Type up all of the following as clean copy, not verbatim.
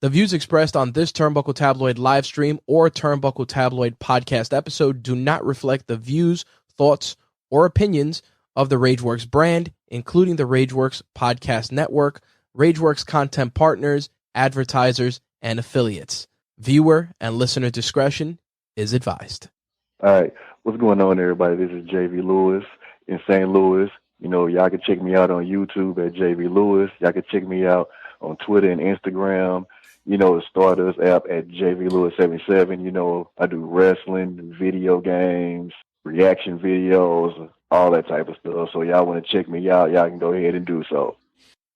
The views expressed on this Turnbuckle Tabloid live stream or Turnbuckle Tabloid podcast episode do not reflect the views, thoughts, or opinions of the Rageworks brand, including the Rageworks Podcast Network, Rageworks content partners, advertisers, and affiliates. Viewer and listener discretion is advised. All right, what's going on, everybody? This is JV Lewis in St. Louis. You know, y'all can check me out on YouTube at JV Lewis. Y'all can check me out on Twitter and Instagram. You know, the Stardust app at JV Lewis 77. You know, I do wrestling, video games, reaction videos, all that type of stuff. So y'all want to check me out, y'all can go ahead and do so.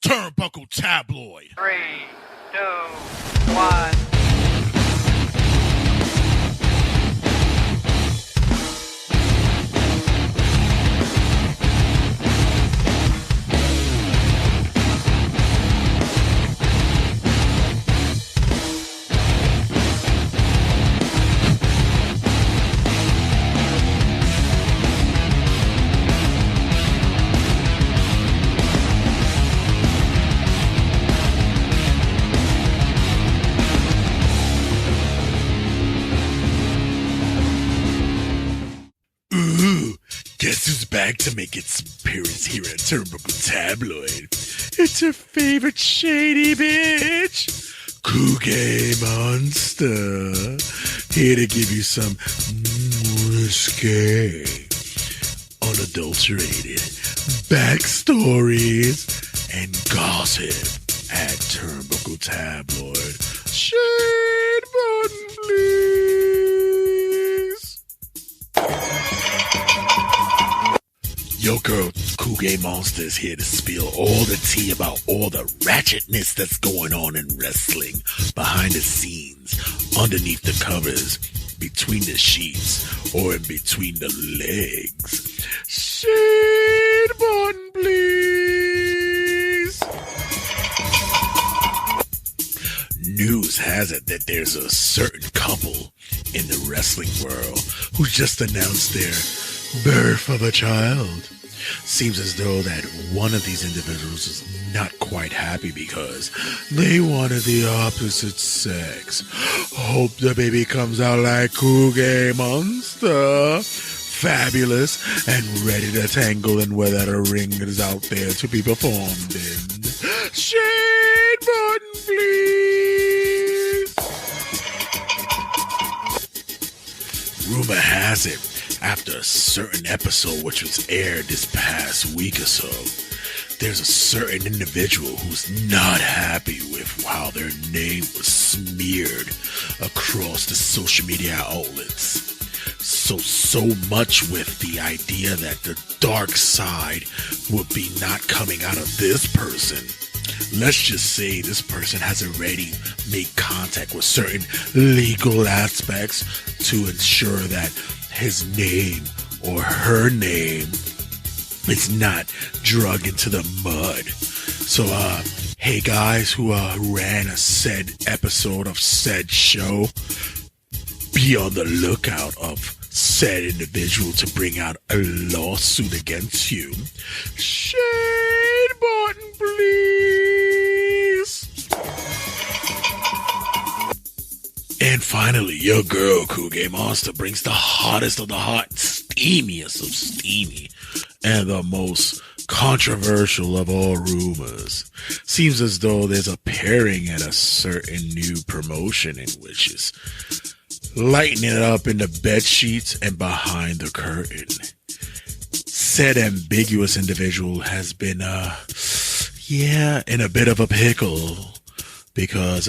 Turnbuckle Tabloid. 3, 2, 1. Guess who's back to make its appearance here at Turnbuckle Tabloid? It's your favorite shady bitch, Cookie Monster, here to give you some risque, unadulterated backstories and gossip at Turnbuckle Tabloid. Shade button, please. Your girl, Cookie Monster, is here to spill all the tea about all the ratchetness that's going on in wrestling, behind the scenes, underneath the covers, between the sheets, or in between the legs. Shade button, please. News has it that there's a certain couple in the wrestling world who just announced their birth of a child. Seems as though that one of these individuals is not quite happy because they wanted the opposite sex. Hope the baby comes out like Cookie Monster, fabulous and ready to tangle in whether a ring is out there to be performed in. Shade button, please. Rumor has it, after a certain episode which was aired this past week or so, there's a certain individual who's not happy with how their name was smeared across the social media outlets. So much with the idea that the dark side would be not coming out of this person. Let's just say this person has already made contact with certain legal aspects to ensure that his name or her name is not drug into the mud. So, hey guys who ran a said episode of said show, be on the lookout of said individual to bring out a lawsuit against you. Shade button, please. And finally, your girl, Cookie Monster, brings the hottest of the hot, steamiest of steamy, and the most controversial of all rumors. Seems as though there's a pairing at a certain new promotion in which is lighting it up in the bed sheets and behind the curtain. Said ambiguous individual has been, in a bit of a pickle, because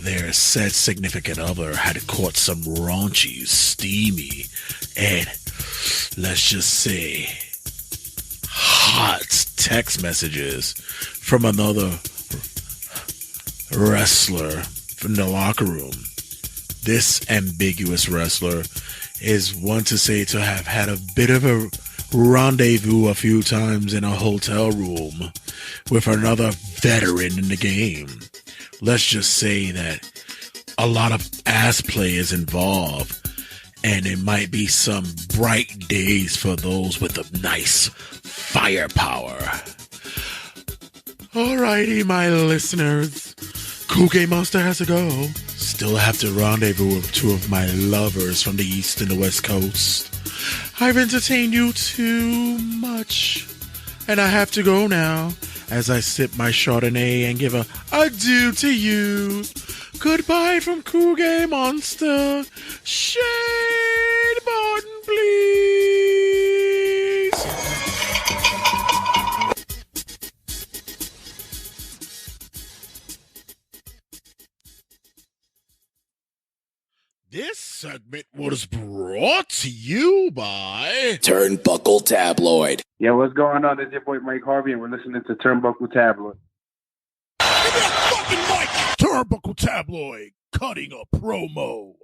their said significant other had caught some raunchy, steamy, and let's just say hot text messages from another wrestler from the locker room. This ambiguous wrestler is one to say to have had a bit of a rendezvous a few times in a hotel room with another veteran in the game. Let's just say that a lot of ass play is involved, and it might be some bright days for those with a nice firepower. Alrighty, my listeners, Cool Game Monster has to go. Still have to rendezvous with two of my lovers from the East and the West Coast. I've entertained you too much, and I have to go now as I sip my Chardonnay and give a adieu to you. Goodbye from Cool Game Monster. Shade button, please. This segment was brought to you by Turnbuckle Tabloid. Yeah, what's going on? It's your boy Mike Harvey, and we're listening to Turnbuckle Tabloid. Give me a fucking mic! Turnbuckle Tabloid, cutting a promo.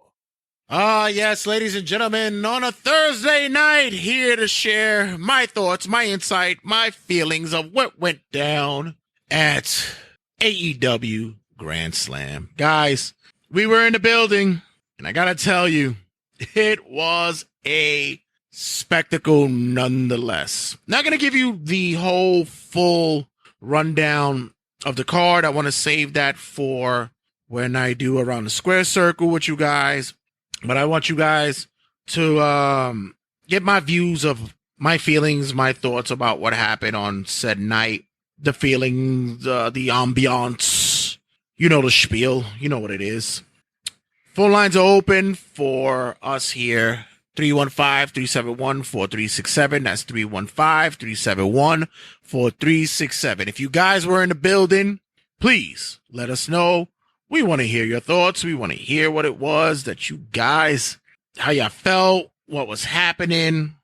Yes, ladies and gentlemen, on a Thursday night, here to share my thoughts, my insight, my feelings of what went down at AEW Grand Slam. Guys, we were in the building, and I gotta tell you, it was a spectacle nonetheless. Not gonna give you the whole full rundown of the card. I want to save that for when I do Around the Square Circle with you guys. But I want you guys to get my views of my feelings, my thoughts about what happened on said night, the feelings, the ambiance. You know the spiel. You know what it is. Phone lines are open for us here. 315-371-4367. That's 315-371-4367. If you guys were in the building, please let us know. We want to hear your thoughts. We want to hear what it was that you guys, how y'all felt, what was happening,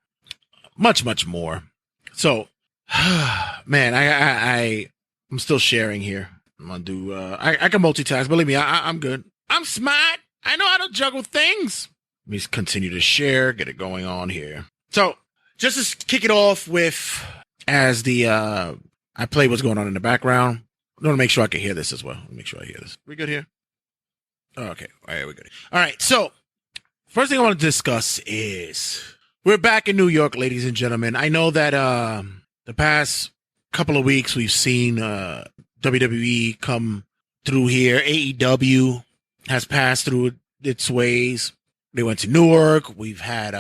much, much more. So, man, I'm still sharing here. I'm going to do, I can multitask. Believe me, I'm good. I'm smart. I know how to juggle things. Let me continue to share, get it going on here. So, just to kick it off with, as the, I play what's going on in the background. I want to make sure I can hear this as well. Make sure I hear this. We good here? Oh, okay. All right, we're good. All right, so, first thing I want to discuss is, we're back in New York, ladies and gentlemen. I know that, the past couple of weeks, we've seen, WWE come through here. AEW has passed through its ways. They went to Newark. We've had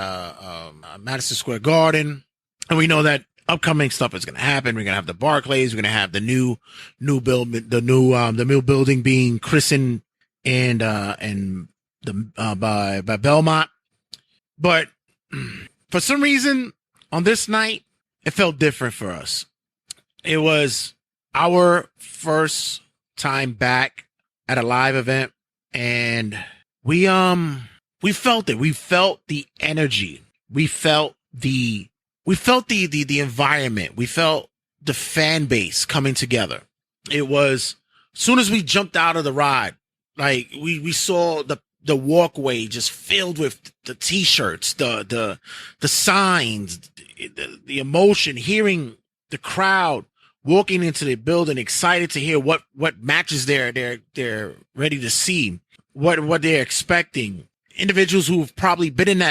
Madison Square Garden, and we know that upcoming stuff is going to happen. We're going to have the Barclays. We're going to have the new build, the new building being christened and by Belmont. But for some reason, on this night, it felt different for us. It was our first time back at a live event, and we felt it. We felt the energy. We felt the environment. We felt the fan base coming together. It was, as soon as we jumped out of the ride, like we saw the walkway just filled with the t-shirts, the signs, the emotion, hearing the crowd walking into the building, excited to hear what matches they're ready to see, what they're expecting. Individuals who've probably been in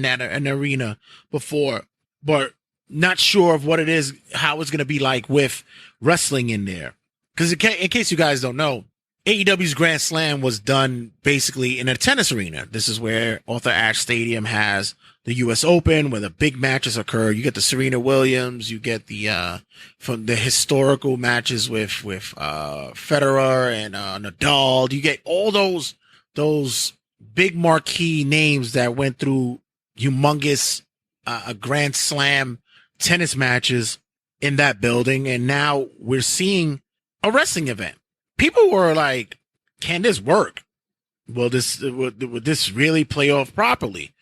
an arena before, but not sure of what it is, how it's going to be like with wrestling in there. Because in case you guys don't know, AEW's Grand Slam was done basically in a tennis arena. This is where Arthur Ashe Stadium has the U.S. Open, where the big matches occur. You get the Serena Williams, you get the from the historical matches with Federer and Nadal. You get all those big marquee names that went through humongous Grand Slam tennis matches in that building, and now we're seeing a wrestling event. People were like, "Can this work? Would this really play off properly?"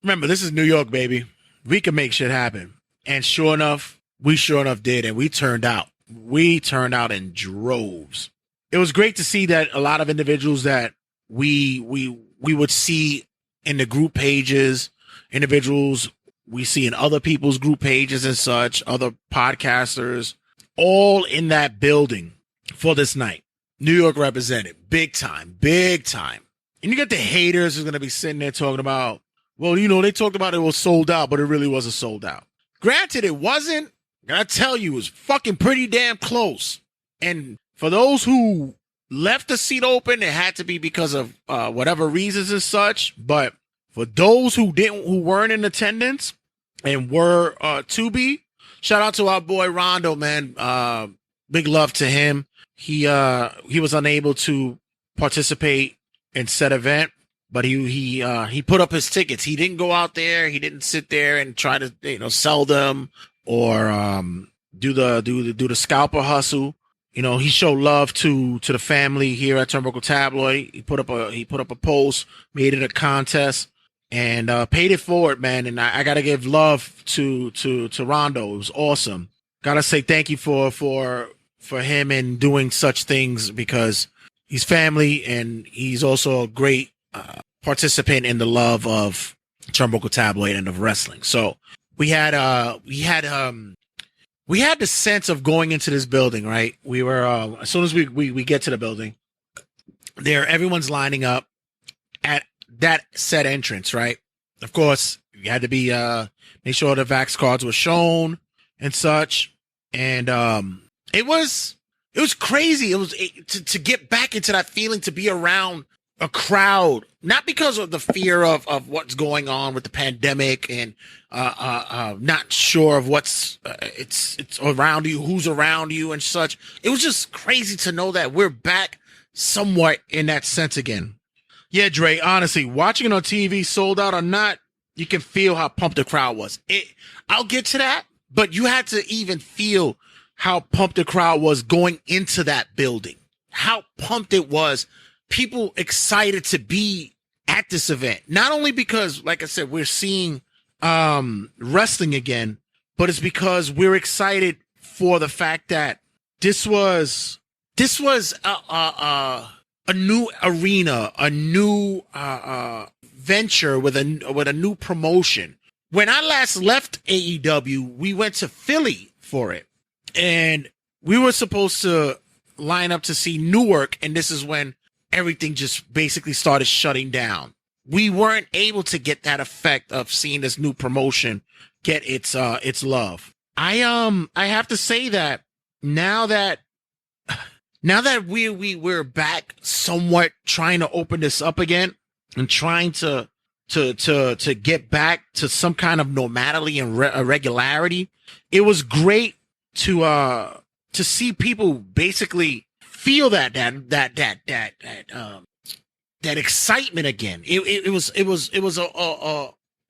Remember, this is New York, baby. We can make shit happen, and sure enough did, and we turned out. We turned out in droves. It was great to see that a lot of individuals that we would see in the group pages, individuals we see in other people's group pages and such, other podcasters, all in that building for this night. New York represented big time. And you got the haters who's going to be sitting there talking about, well, you know, they talked about it was sold out, but it really wasn't sold out. Granted, it wasn't. I gotta tell you, it was fucking pretty damn close. And for those who left the seat open, it had to be because of whatever reasons and such. But for those who weren't in attendance and were to be, shout out to our boy Rondo, man. Big love to him. He was unable to participate in said event, but he put up his tickets. He didn't go out there. He didn't sit there and try to sell them or do the scalper hustle. He showed love to the family here at Turnbuckle Tabloid. He put up a post, made it a contest, and paid it forward, man. And I gotta give love to Rondo. It was awesome. Gotta say thank you for him and doing such things, because he's family and he's also a great participant in the love of Turnbuckle Tabloid and of wrestling. So we had the sense of going into this building, right? We were as soon as we get to the building, everyone's lining up at that set entrance, right? Of course, you had to be make sure the vax cards were shown and such, and it was crazy. It was to get back into that feeling, to be around a crowd, not because of the fear of what's going on with the pandemic and not sure of what's it's around you, who's around you and such. It was just crazy to know that we're back somewhat in that sense again. Yeah, Dre, honestly, watching it on TV, sold out or not, you can feel how pumped the crowd was. I'll get to that, but you had to even feel how pumped the crowd was going into that building, how pumped it was. People excited to be at this event, not only because, like I said, we're seeing wrestling again, but it's because we're excited for the fact that this was a new arena, a new venture with a new promotion. When I last left AEW, we went to Philly for it, and we were supposed to line up to see Newark, and this is when everything just basically started shutting down. We weren't able to get that effect of seeing this new promotion get its love. I have to say that now that we're back somewhat trying to open this up again and trying to get back to some kind of normality and regularity, it was great to see people basically feel that excitement again. It was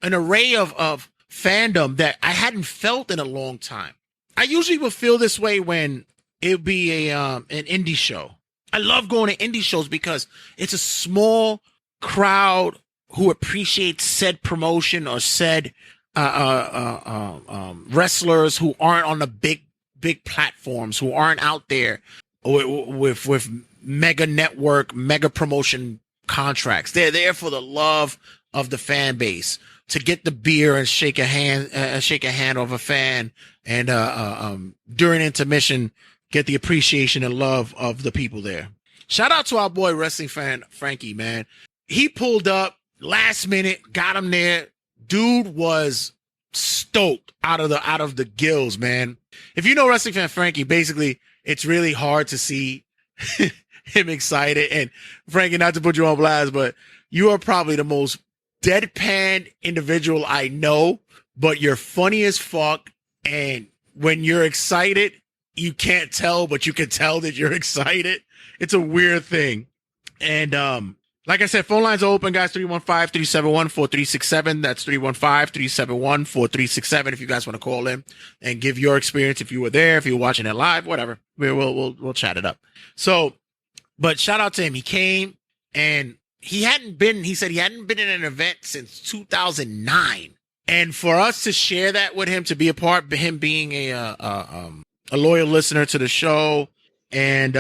an array of fandom that I hadn't felt in a long time. I usually would feel this way when it would be an indie show. I love going to indie shows because it's a small crowd who appreciates said promotion or said wrestlers who aren't on the big platforms, who aren't out there with mega network, mega promotion contracts. They're there for the love of the fan base, to get the beer and shake a hand of a fan, and during intermission, get the appreciation and love of the people there. Shout out to our boy wrestling fan Frankie, man. He pulled up last minute, got him there. Dude was stoked out of the gills, man. If you know wrestling fan Frankie, basically it's really hard to see him excited. And Frankie, not to put you on blast, but you are probably the most deadpan individual I know, but you're funny as fuck. And when you're excited, you can't tell, but you can tell that you're excited. It's a weird thing. And like I said, phone lines are open, guys. 315-371-4367. That's 315-371-4367. If you guys want to call in and give your experience, if you were there, if you were watching it live, whatever, we'll chat it up. So, but shout out to him. He came, and he said he hadn't been in an event since 2009. And for us to share that with him, to be a part, him being a loyal listener to the show, and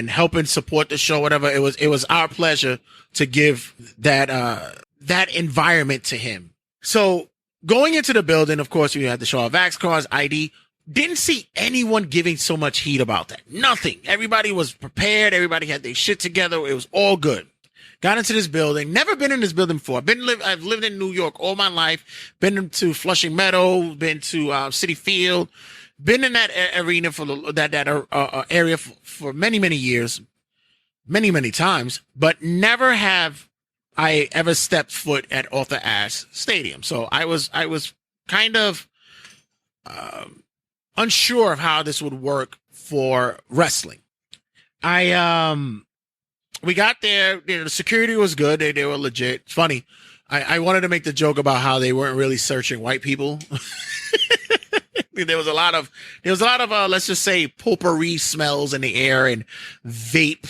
helping support the show, whatever, it was our pleasure to give that environment to him. So going into the building, of course, we had to show our vax cards, ID. Didn't see anyone giving so much heat about that. Nothing. Everybody was prepared. Everybody had their shit together. It was all good. Got into this building. Never been in this building before. I've lived in New York all my life. Been to Flushing Meadows. Been to Citi Field. been in that arena for that area for many years, many times, but never have I ever stepped foot at Arthur Ashe Stadium. So I was kind of unsure of how this would work for wrestling. We got there, the security was good. They were legit. It's funny. I wanted to make the joke about how they weren't really searching white people. There was a lot of let's just say potpourri smells in the air and vape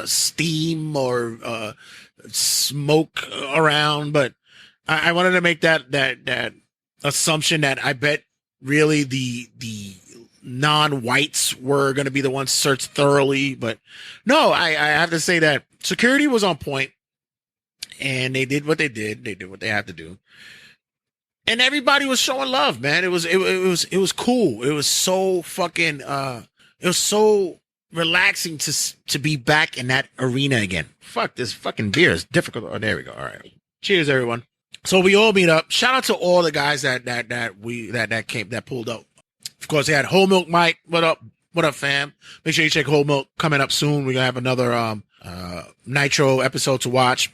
steam or smoke around, but I wanted to make that assumption that I bet really the non-whites were going to be the ones searched thoroughly, but no, I have to say that security was on point, and they did what they did. They did what they had to do. And everybody was showing love, man. It was cool. It was so fucking it was so relaxing to be back in that arena again. Fuck, this fucking beer is difficult. Oh, there we go. All right. Cheers, everyone. So we all meet up. Shout out to all the guys that pulled up. Of course, they had Whole Milk Mike. What up? What up, fam? Make sure you check Whole Milk coming up soon. We're gonna have another Nitro episode to watch.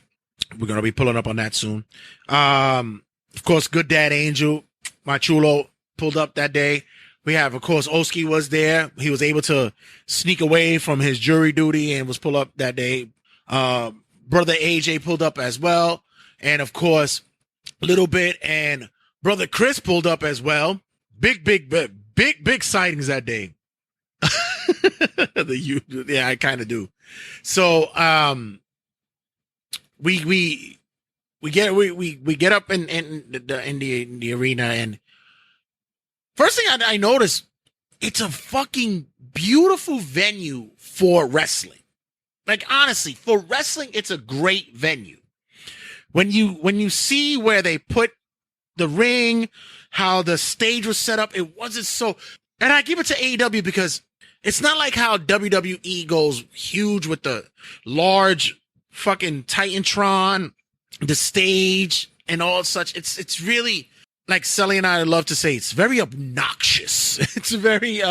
We're gonna be pulling up on that soon. Of course, Good Dad Angel, my chulo, pulled up that day. We have, of course, Oski was there. He was able to sneak away from his jury duty and was pulled up that day. Brother AJ pulled up as well. And, of course, Little Bit and Brother Chris pulled up as well. Big sightings that day. Yeah, I kind of do. So, we get up in the arena, and first thing I noticed, it's a fucking beautiful venue for wrestling. Like, honestly, for wrestling, it's a great venue. When you see where they put the ring, how the stage was set up, it wasn't so. And I give it to AEW because it's not like how WWE goes huge with the large fucking Titantron, the stage, and all such. It's really, like Sully and I love to say, it's very obnoxious. It's very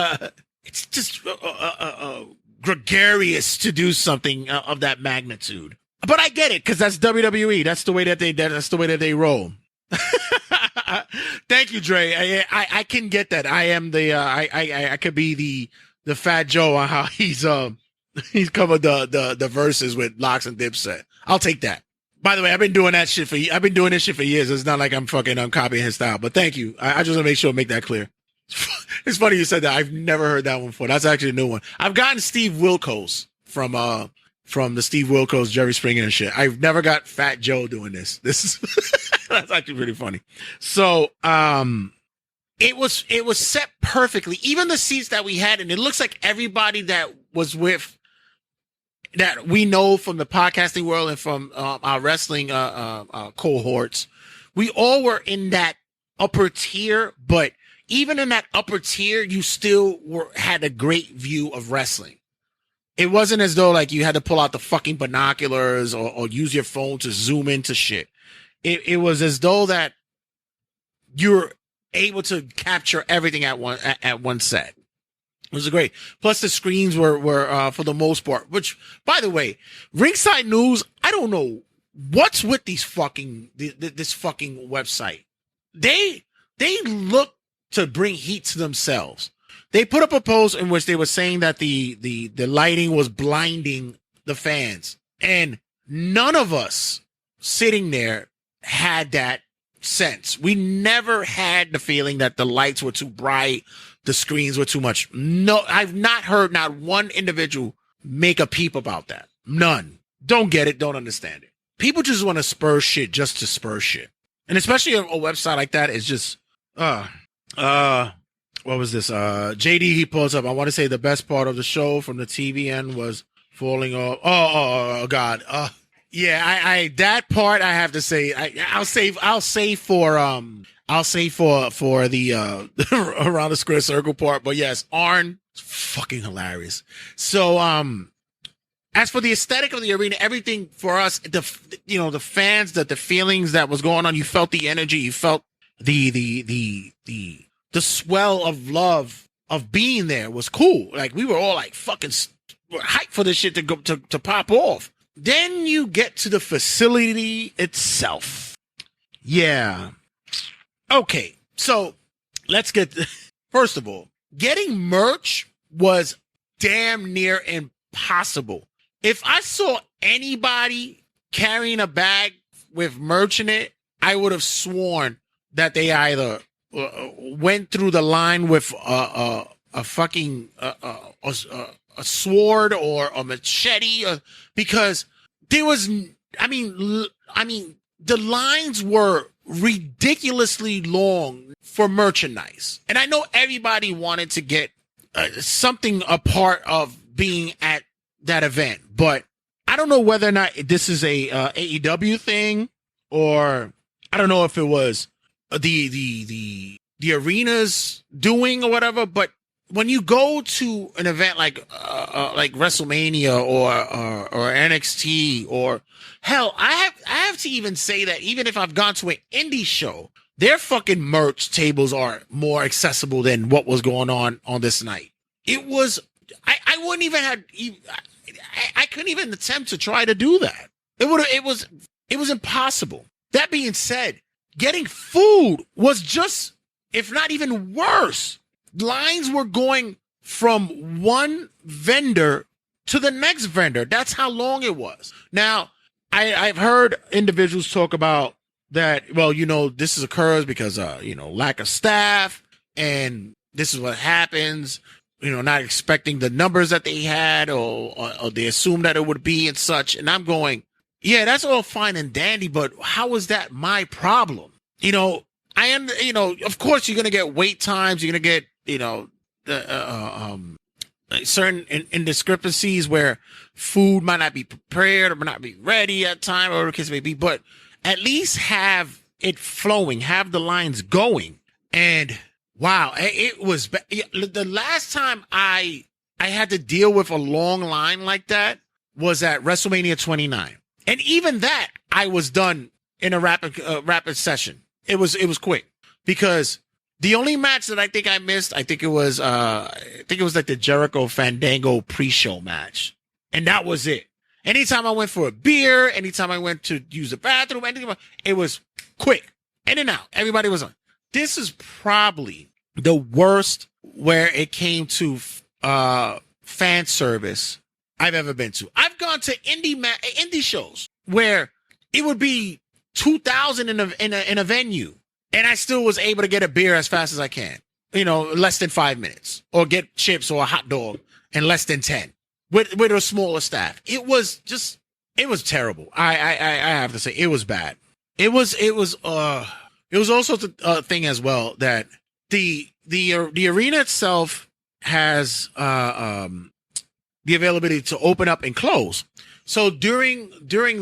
it's just gregarious to do something of that magnitude. But I get it, because that's WWE. That's the way that they roll. Thank you, Dre. I can get that. I am the I could be the Fat Joe on how he's covered the verses with Locks and Dipset. I'll take that. By the way, I've been doing this shit for years. It's not like I'm copying his style, but thank you. I just want to make sure, make that clear. It's funny you said that. I've never heard that one before. That's actually a new one. I've gotten Steve Wilkos from the Steve Wilkos, Jerry Springer and shit. I've never got Fat Joe doing this. This is that's actually pretty funny. So, it was set perfectly. Even the seats that we had, and it looks like everybody that was with, that we know from the podcasting world and from our wrestling cohorts, we all were in that upper tier. But even in that upper tier, you still had a great view of wrestling. It wasn't as though like you had to pull out the fucking binoculars or use your phone to zoom into shit. It was as though that you're able to capture everything at one set. It was great. Plus the screens were for the most part, which, by the way, Ringside News, I don't know what's with this fucking website. They look to bring heat to themselves. They put up a post in which they were saying that the lighting was blinding the fans, and none of us sitting there had that sense. We never had the feeling that the lights were too bright, the screens were too much. No, I've not heard not one individual make a peep about that. None. Don't get it. Don't understand it. People just want to spur shit just to spur shit. And especially a website like that is just, what was this? JD, he pulls up. I want to say the best part of the show from the TV end was falling off. Oh God. Yeah, that part I have to say, I'll say for the around the square circle part. But yes, Arn, fucking hilarious. So, as for the aesthetic of the arena, everything for us, the fans, the feelings that was going on, you felt the energy, you felt the the swell of love of being there was cool. Like we were all like fucking hyped for this shit to go to pop off. Then you get to the facility itself. Yeah. Okay. So let's get first of all, getting merch was damn near impossible. If I saw anybody carrying a bag with merch in it, I would have sworn that they either went through the line with a fucking a sword or a machete, because there was, I mean, the lines were ridiculously long for merchandise, and I know everybody wanted to get something a part of being at that event, but I don't know whether or not this is a AEW thing, or I don't know if it was the arena's doing or whatever. But when you go to an event like WrestleMania or NXT, or hell, I have to even say that even if I've gone to an indie show, their fucking merch tables are more accessible than what was going on this night. It was, I wouldn't even have, I couldn't even attempt to try to do that. It was impossible. That being said, getting food was just, if not even worse. Lines were going from one vendor to the next vendor. That's how long it was. Now, I've heard individuals talk about that, well, this occurs because, lack of staff, and this is what happens, not expecting the numbers that they had, or they assumed that it would be and such. And I'm going, yeah, that's all fine and dandy, but how is that my problem? Of course you're going to get wait times. You're going to get, certain indiscrepancies where food might not be prepared or might not be ready at time, or whatever the case may be, but at least have it flowing, have the lines going. And wow, it was the last time I had to deal with a long line like that was at WrestleMania 29. And even that, I was done in a rapid session. It was quick, because the only match that I think I missed, I think it was like the Jericho Fandango pre-show match. And that was it. Anytime I went for a beer, anytime I went to use the bathroom, anything, it was quick. In and out. Everybody was on. This is probably the worst where it came to fan service I've ever been to. I've gone to indie shows where it would be 2,000 in a venue, and I still was able to get a beer as fast as I can. Less than 5 minutes, or get chips or a hot dog in less than 10 with a smaller staff. It was terrible. I have to say, it was bad. It was also the thing as well that the arena itself has the availability to open up and close. So during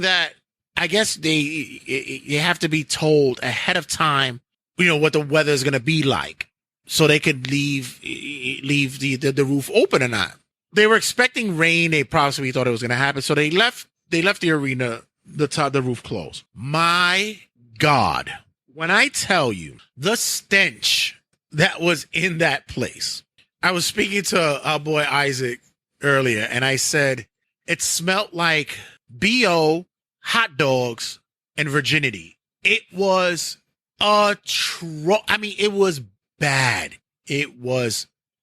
that, I guess you have to be told ahead of time, what the weather is going to be like, so they could leave the roof open or not. They were expecting rain. They probably thought it was going to happen, so they left the arena, the roof closed. My God, when I tell you the stench that was in that place, I was speaking to our boy Isaac earlier, and I said it smelled like BO, hot dogs, and virginity. It was it was bad.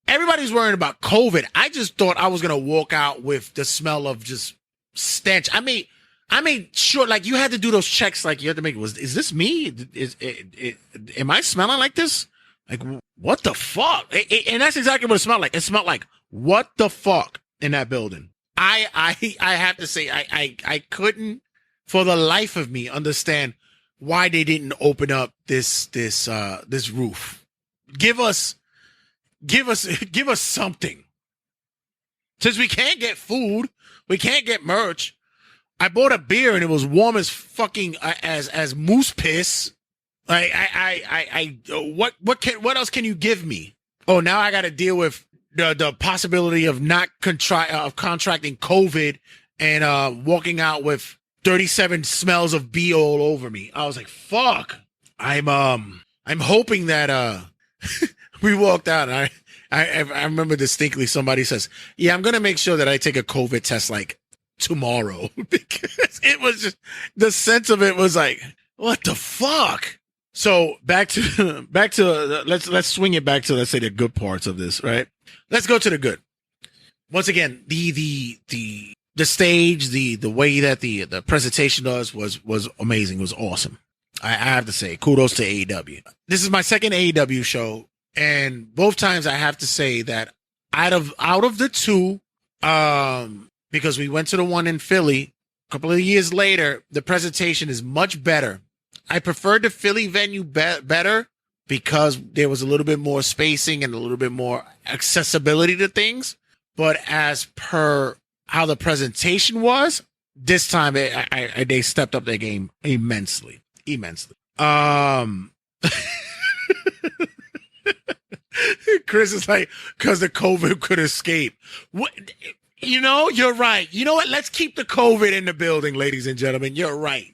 Everybody's worrying about COVID. I just thought I was going to walk out with the smell of just stench. I mean, sure, like you had to do those checks, like you had to make, is this me? Am I smelling like this? Like, what the fuck? And that's exactly what it smelled like. It smelled like, what the fuck in that building? I have to say, I couldn't for the life of me understand why they didn't open up this roof. Give us something. Since we can't get food, we can't get merch. I bought a beer and it was warm as fucking as moose piss. Like what else can you give me? Oh, now I got to deal with the possibility of not contracting COVID and walking out with 37 smells of BO all over me. I was like, fuck. I'm hoping that We walked out, and I remember distinctly somebody says, "Yeah, I'm gonna make sure that I take a COVID test like tomorrow," because it was just the sense of it was like, what the fuck? So back to let's swing it back to, let's say, the good parts of this, right? Let's go to the good. Once again, the stage, the way that the presentation was amazing, was awesome. I have to say, kudos to AEW. This is my second AEW show, and both times I have to say that out of the two, because we went to the one in Philly a couple of years later, the presentation is much better. I preferred the Philly venue better because there was a little bit more spacing and a little bit more accessibility to things. But as per how the presentation was, this time they stepped up their game immensely. Chris is like, because the COVID could escape. What? You know, you're right. You know what? Let's keep the COVID in the building, ladies and gentlemen. You're right.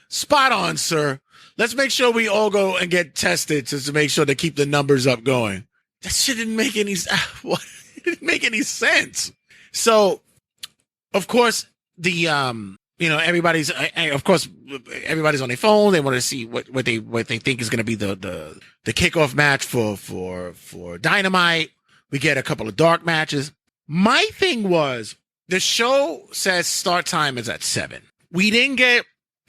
Spot on, sir. Let's make sure we all go and get tested to make sure to keep the numbers up going. That shit didn't make any what? It didn't make any sense. So, of course, everybody's on their phone. They want to see what they think is going to be the kickoff match for Dynamite. We get a couple of dark matches. My thing was, the show says start time is at 7. We didn't get,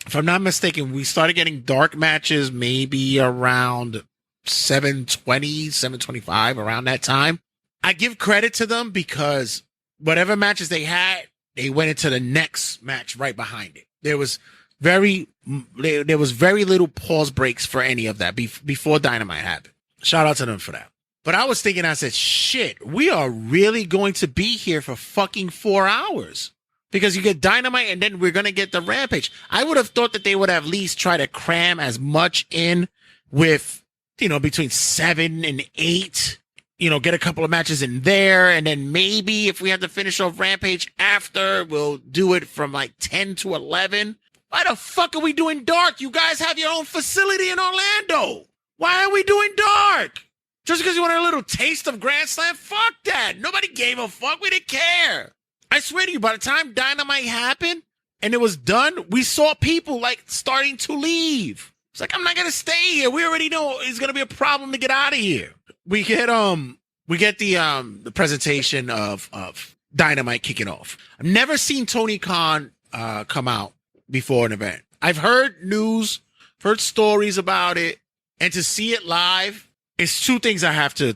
if I'm not mistaken, we started getting dark matches maybe around 7:20, 7:25, around that time. I give credit to them because whatever matches they had, they went into the next match right behind it. There was very little pause breaks for any of that before Dynamite happened. Shout out to them for that. But I was thinking, I said, shit, we are really going to be here for fucking 4 hours. Because you get Dynamite and then we're going to get the Rampage. I would have thought that they would have at least try to cram as much in with, between 7 and 8. Get a couple of matches in there. And then maybe if we have to finish off Rampage after, we'll do it from like 10 to 11. Why the fuck are we doing dark? You guys have your own facility in Orlando. Why are we doing dark? Just because you want a little taste of Grand Slam? Fuck that. Nobody gave a fuck. We didn't care. I swear to you, by the time Dynamite happened and it was done, we saw people like starting to leave. It's like, I'm not going to stay here. We already know it's going to be a problem to get out of here. We get the presentation of Dynamite kicking off. I've never seen Tony Khan come out before an event. I've heard news, heard stories about it, and to see it live, it's two things I have to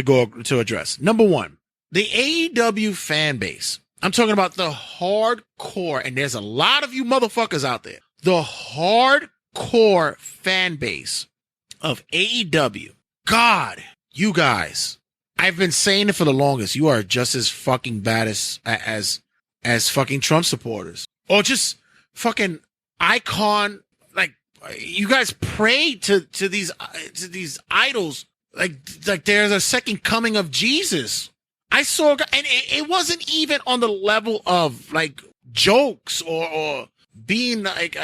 go to address. Number one, the AEW fan base. I'm talking about the hardcore, and there's a lot of you motherfuckers out there. The hardcore fan base of AEW. God, you guys, I've been saying it for the longest. You are just as fucking bad as fucking Trump supporters, or just fucking icon. Like, you guys pray to these idols like they're the second coming of Jesus. I saw, and it wasn't even on the level of like jokes or being like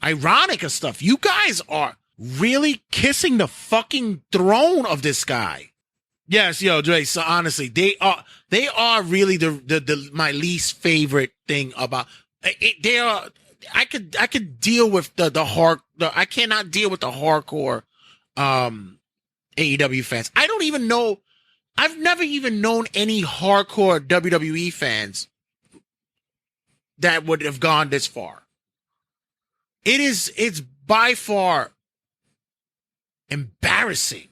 ironic and stuff. You guys are really kissing the fucking throne of this guy. Yes, yo, Dre. So honestly, they are really the my least favorite thing about it. They are. I could deal with I cannot deal with the hardcore AEW fans. I don't even know. I've never even known any hardcore WWE fans that would have gone this far. It's by far embarrassing.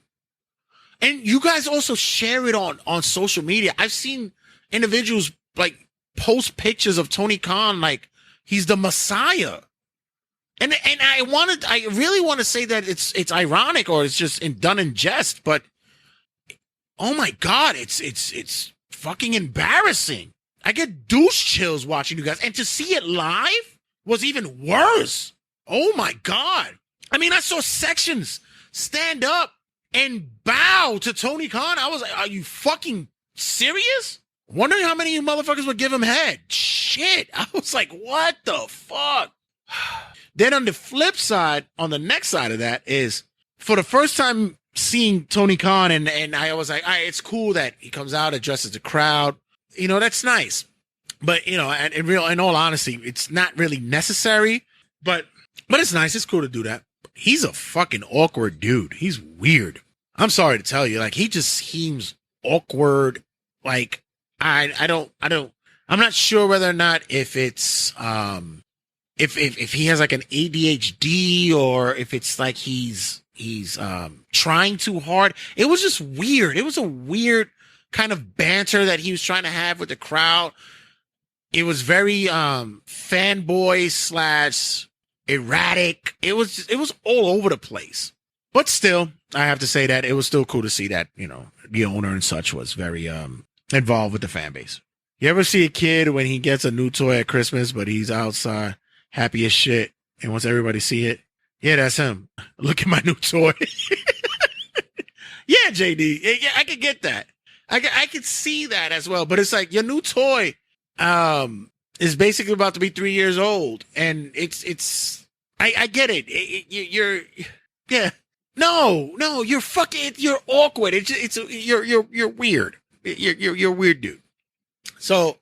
And you guys also share it on social media. I've seen individuals like post pictures of Tony Khan like he's the Messiah. And I really want to say that it's ironic or it's just done in jest, but oh my God, it's fucking embarrassing. I get douche chills watching you guys, and to see it live was even worse. Oh my God. I mean, I saw sections stand up and bow to Tony Khan. I was like, are you fucking serious? Wondering how many motherfuckers would give him head. Shit. I was like, what the fuck? Then on the flip side, on the next side of that is for the first time seeing Tony Khan, and I was like, all right, it's cool that he comes out, addresses the crowd. You know, that's nice. But, you know, in all honesty, it's not really necessary, but it's nice. It's cool to do that. He's a fucking awkward dude. He's weird. I'm sorry to tell you, like, he just seems awkward. Like, I'm not sure whether or not if it's, if he has like an ADHD or if it's like he's trying too hard. It was just weird. It was a weird kind of banter that he was trying to have with the crowd. It was very fanboy / erratic. It was all over the place. But still, I have to say that it was still cool to see that, you know, the owner and such was very involved with the fan base. You ever see a kid when he gets a new toy at Christmas, but he's outside happy as shit and wants everybody to see it? Yeah, that's him. Look at my new toy. Yeah, JD. Yeah, I could get that. I could see that as well. But it's like your new toy is basically about to be 3 years old, and I get it. You're you're awkward. You're weird. You're a weird dude. So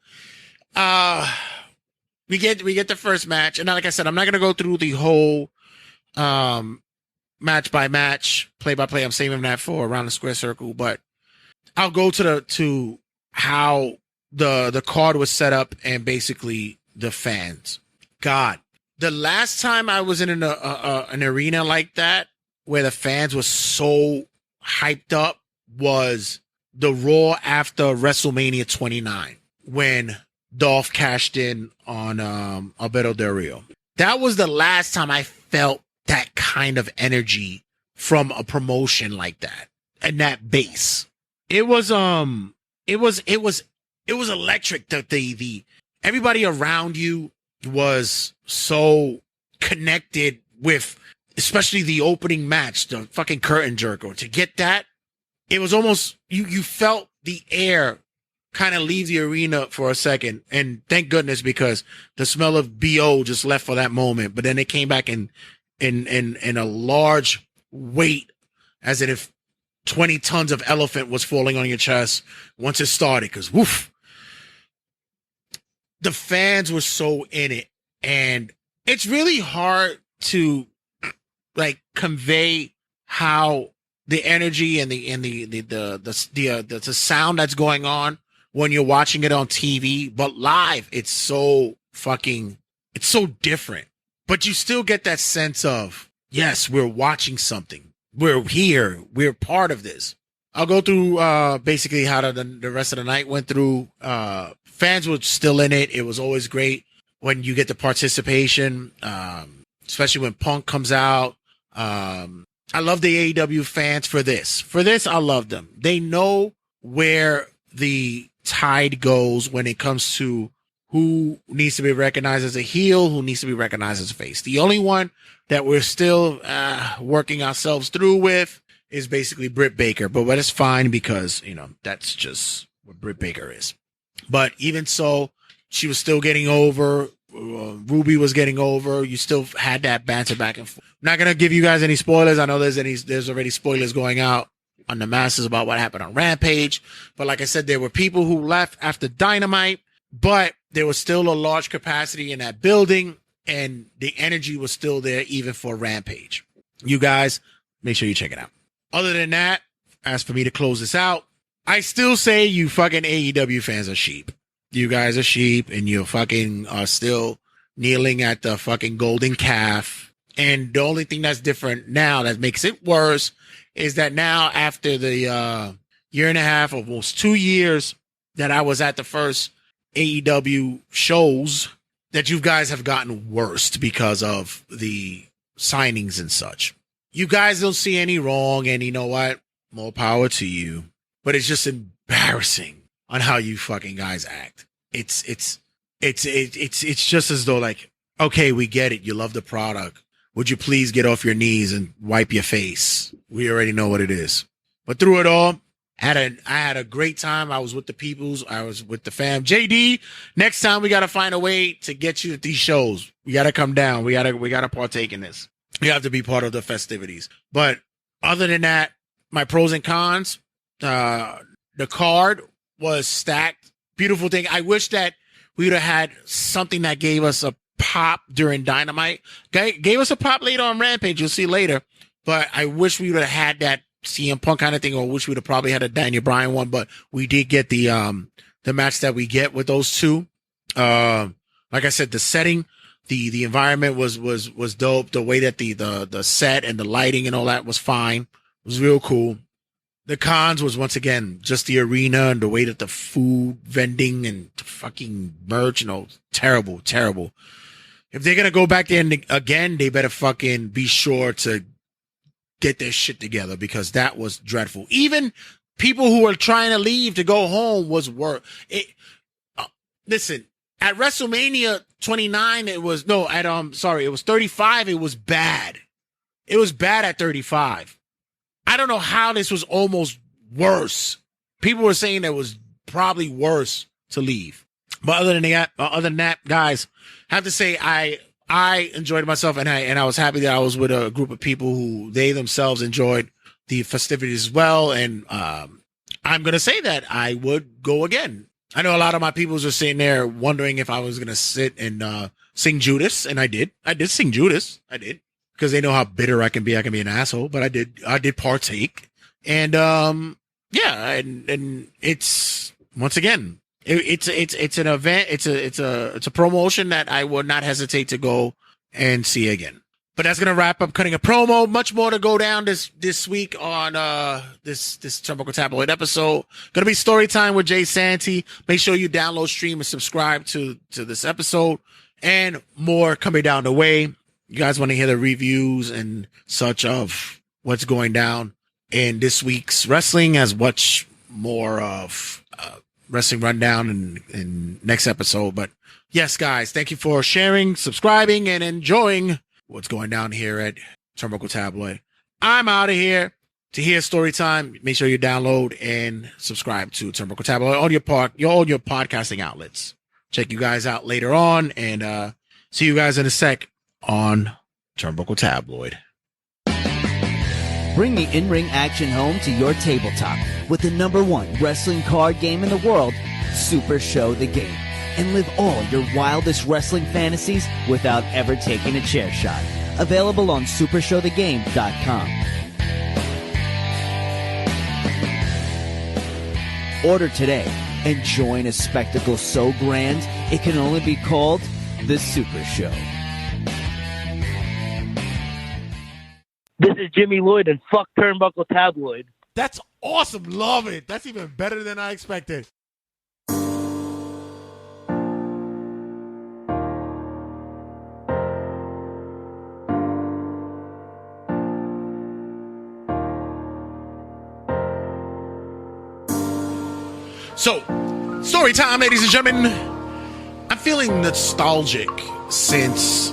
we get the first match, and like I said, I'm not gonna go through the whole match by match, play by play. I'm saving that for Around the Square Circle, but I'll go to how the card was set up and basically the fans. God, the last time I was in an arena like that where the fans were so hyped up was the Raw after WrestleMania 29 when Dolph cashed in on Alberto Del Rio. That was the last time I felt that kind of energy from a promotion like that and that base. It was electric. The everybody around you was so connected with, especially the opening match, the fucking curtain jerker. To get that, it was almost you felt the air kind of leave the arena for a second, and thank goodness, because the smell of BO just left for that moment. But then it came back in a large weight, as if 20 tons of elephant was falling on your chest once it started, because woof, the fans were so in it. And it's really hard to like convey how the energy and the sound that's going on when you're watching it on TV, but live, it's so different. But you still get that sense of, yes, we're watching something. We're here. We're part of this. I'll go through basically how the rest of the night went through. Fans were still in it. It was always great when you get the participation, especially when Punk comes out. I love the AEW fans for this. For this, I love them. They know where the tide goes when it comes to who needs to be recognized as a heel, who needs to be recognized as a face. The only one that we're still working ourselves through with is basically Britt Baker, but that's fine because, you know, that's just what Britt Baker is. But even so, she was still getting over. Ruby was getting over. You still had that banter back and forth. I'm not going to give you guys any spoilers. I know there's already spoilers going out on the masses about what happened on Rampage. But like I said, there were people who left after Dynamite, but there was still a large capacity in that building, and the energy was still there even for Rampage. You guys, make sure you check it out. Other than that, as for me to close this out, I still say you fucking AEW fans are sheep. You guys are sheep, and you fucking are still kneeling at the fucking golden calf. And the only thing that's different now that makes it worse is that now after the year and a half, almost 2 years that I was at the first AEW shows, that you guys have gotten worse because of the signings and such. You guys don't see any wrong, and you know what? More power to you. But it's just embarrassing on how you fucking guys act. It's just as though like, okay, we get it. You love the product. Would you please get off your knees and wipe your face? We already know what it is. But through it all, I had a great time. I was with the peoples. I was with the fam. JD, next time we got to find a way to get you at these shows. We got to come down. We got to partake in this. You have to be part of the festivities. But Other than that, my pros and cons, the card was stacked. Beautiful thing. I wish that we would have had something that gave us a pop during Dynamite. Gave us a pop later on Rampage. You'll see later. But I wish we would have had that CM Punk kind of thing, or wish we'd have probably had a Daniel Bryan one. But we did get the match that we get with those two. Like I said, the setting, the environment was dope. The way that the set and the lighting and all that was fine. It was real cool. The cons was, once again, just the arena and the way that the food vending and the fucking merch, terrible, terrible. If they're going to go back there again, they better fucking be sure to get their shit together, because that was dreadful. Even people who were trying to leave to go home was worse. Listen, at WrestleMania 29, it was 35, it was bad. It was bad at 35. I don't know how this was almost worse. People were saying it was probably worse to leave. But other than that, guys, I have to say I enjoyed myself, and I was happy that I was with a group of people who they themselves enjoyed the festivities as well. And I'm gonna say that I would go again. I know a lot of my people were sitting there wondering if I was gonna sit and sing Judas, and I did. I did sing Judas. I did. Because they know how bitter I can be. I can be an asshole, but I did partake. And yeah, and it's, once again, it's an event. It's a promotion that I would not hesitate to go and see again. But that's gonna wrap up Cutting a Promo. Much more to go down this week on this Turnbuckle Tabloid episode. Gonna be story time with Jay Santee. Make sure you download, stream, and subscribe to this episode, and more coming down the way. You guys want to hear the reviews and such of what's going down in this week's wrestling, as much more of wrestling rundown in next episode. But yes, guys, thank you for sharing, subscribing, and enjoying what's going down here at Turnbuckle Tabloid. I'm out of here. To hear story time, make sure you download and subscribe to Turnbuckle Tabloid on all your podcasting outlets. Check you guys out later on, and see you guys in a sec on Turnbuckle Tabloid. Bring the in-ring action home to your tabletop with the #1 wrestling card game in the world, Super Show the Game, and live all your wildest wrestling fantasies without ever taking a chair shot. Available on supershowthegame.com. Order today and join a spectacle so grand it can only be called the Super Show. This is Jimmy Lloyd, and fuck Turnbuckle Tabloid. That's awesome. Love it. That's even better than I expected. So, story time, ladies and gentlemen. I'm feeling nostalgic since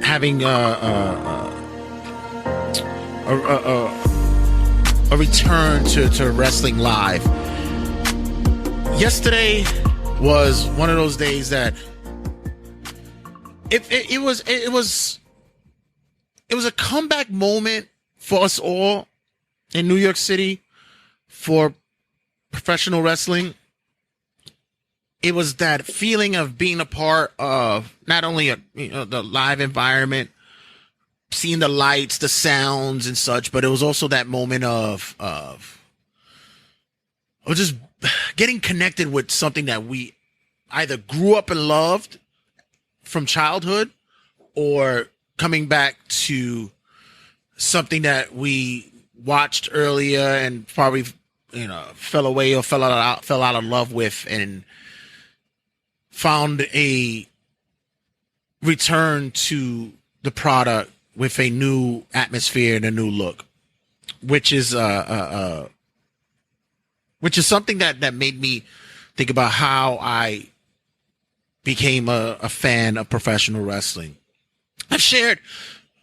having a return to wrestling live. Yesterday was one of those days that it was a comeback moment for us all in New York City for professional wrestling. It was that feeling of being a part of not only the live environment, seeing the lights, the sounds and such, but it was also that moment of just getting connected with something that we either grew up and loved from childhood, or coming back to something that we watched earlier and probably fell away or fell out of love with, and found a return to the product with a new atmosphere and a new look, which is something that made me think about how I became a fan of professional wrestling. I've shared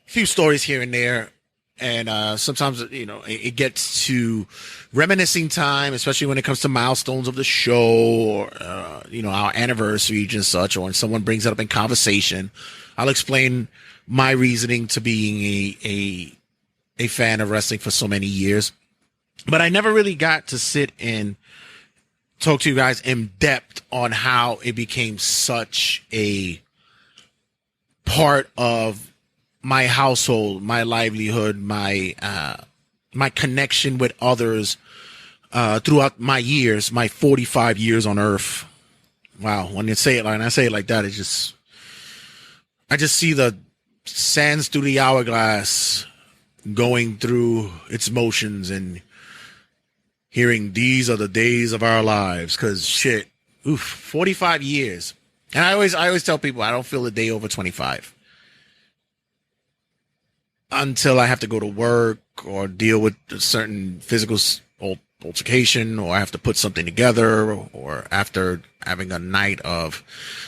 a few stories here and there, and sometimes it gets to reminiscing time, especially when it comes to milestones of the show, or our anniversaries and such, or when someone brings it up in conversation. I'll explain my reasoning to being a fan of wrestling for so many years, but I never really got to sit and talk to you guys in depth on how it became such a part of my household, my livelihood, my connection with others throughout my years, my 45 years on Earth. Wow, when I say it like that, I just see the sands through the hourglass going through its motions and hearing these are the days of our lives. Cause shit, 45 years. And I always tell people I don't feel a day over 25 until I have to go to work or deal with a certain physical altercation, or I have to put something together, or after having a night of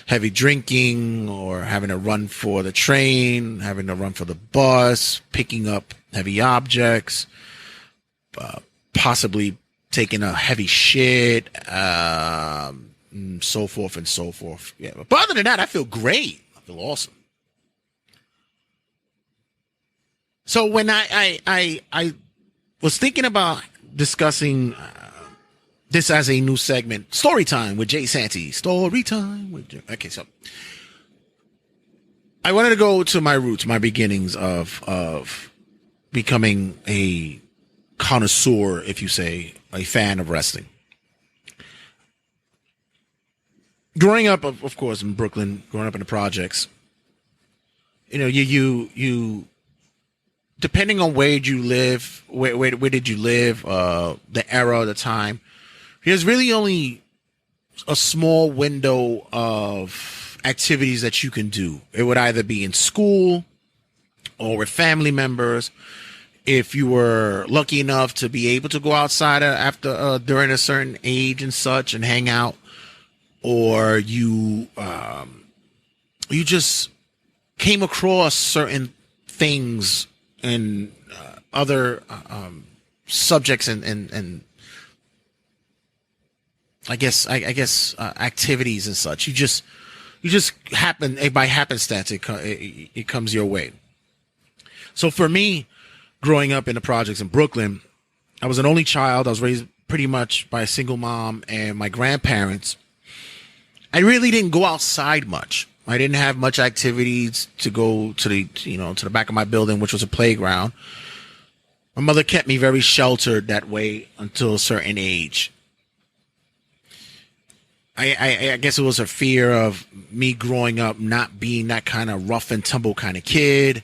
heavy drinking, or having to run for the train, having to run for the bus, picking up heavy objects, possibly taking a heavy shit, so forth and so forth. Yeah, but other than that, I feel great. I feel awesome. So when I was thinking about discussing this as a new segment, story time with Jay Santee. Story time with Jay. Okay, so I wanted to go to my roots, my beginnings of becoming a connoisseur, if you say, a fan of wrestling. Growing up, of course, in Brooklyn, growing up in the projects, you know, you depending on where you live, where did you live, the era, the time, there's really only a small window of activities that you can do. It would either be in school or with family members. If you were lucky enough to be able to go outside after during a certain age and such and hang out, or you just came across certain things and other subjects and I guess activities and such. You just happen by happenstance it comes your way. So for me, growing up in the projects in Brooklyn, I was an only child. I was raised pretty much by a single mom and my grandparents. I really didn't go outside much. I didn't have much activities to go to the back of my building, which was a playground. My mother kept me very sheltered that way until a certain age. I guess it was a fear of me growing up not being that kind of rough and tumble kind of kid.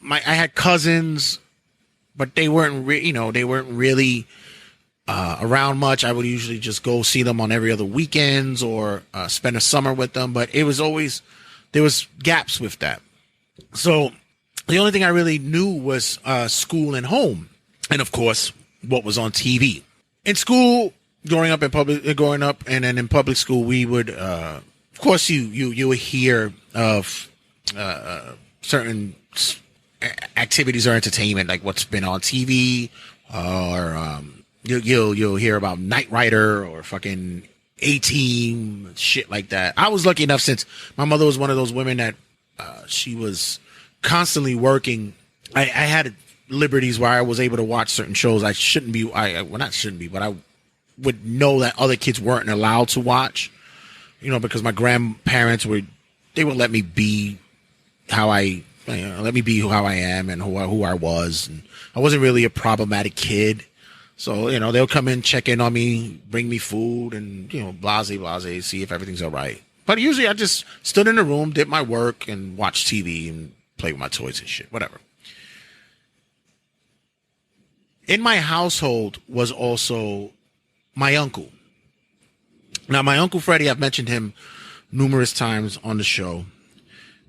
I had cousins, but they weren't really around much. I would usually just go see them on every other weekends or spend a summer with them. But it was always, there was gaps with that. So the only thing I really knew was school and home, and of course what was on TV. In school, growing up and then in public school, we would, of course, you would hear of certain activities or entertainment, like what's been on TV, or you'll hear about Knight Rider or fucking A-Team, shit like that. I was lucky enough, since my mother was one of those women that she was constantly working. I had liberties where I was able to watch certain shows I shouldn't be. But I would know that other kids weren't allowed to watch. Because my grandparents would let me be how I am and who I was, and I wasn't really a problematic kid. So, they'll come in, check in on me, bring me food, and, blase, see if everything's all right. But usually I just stood in the room, did my work, and watched TV and played with my toys and shit, whatever. In my household was also my uncle. Now, my Uncle Freddie, I've mentioned him numerous times on the show,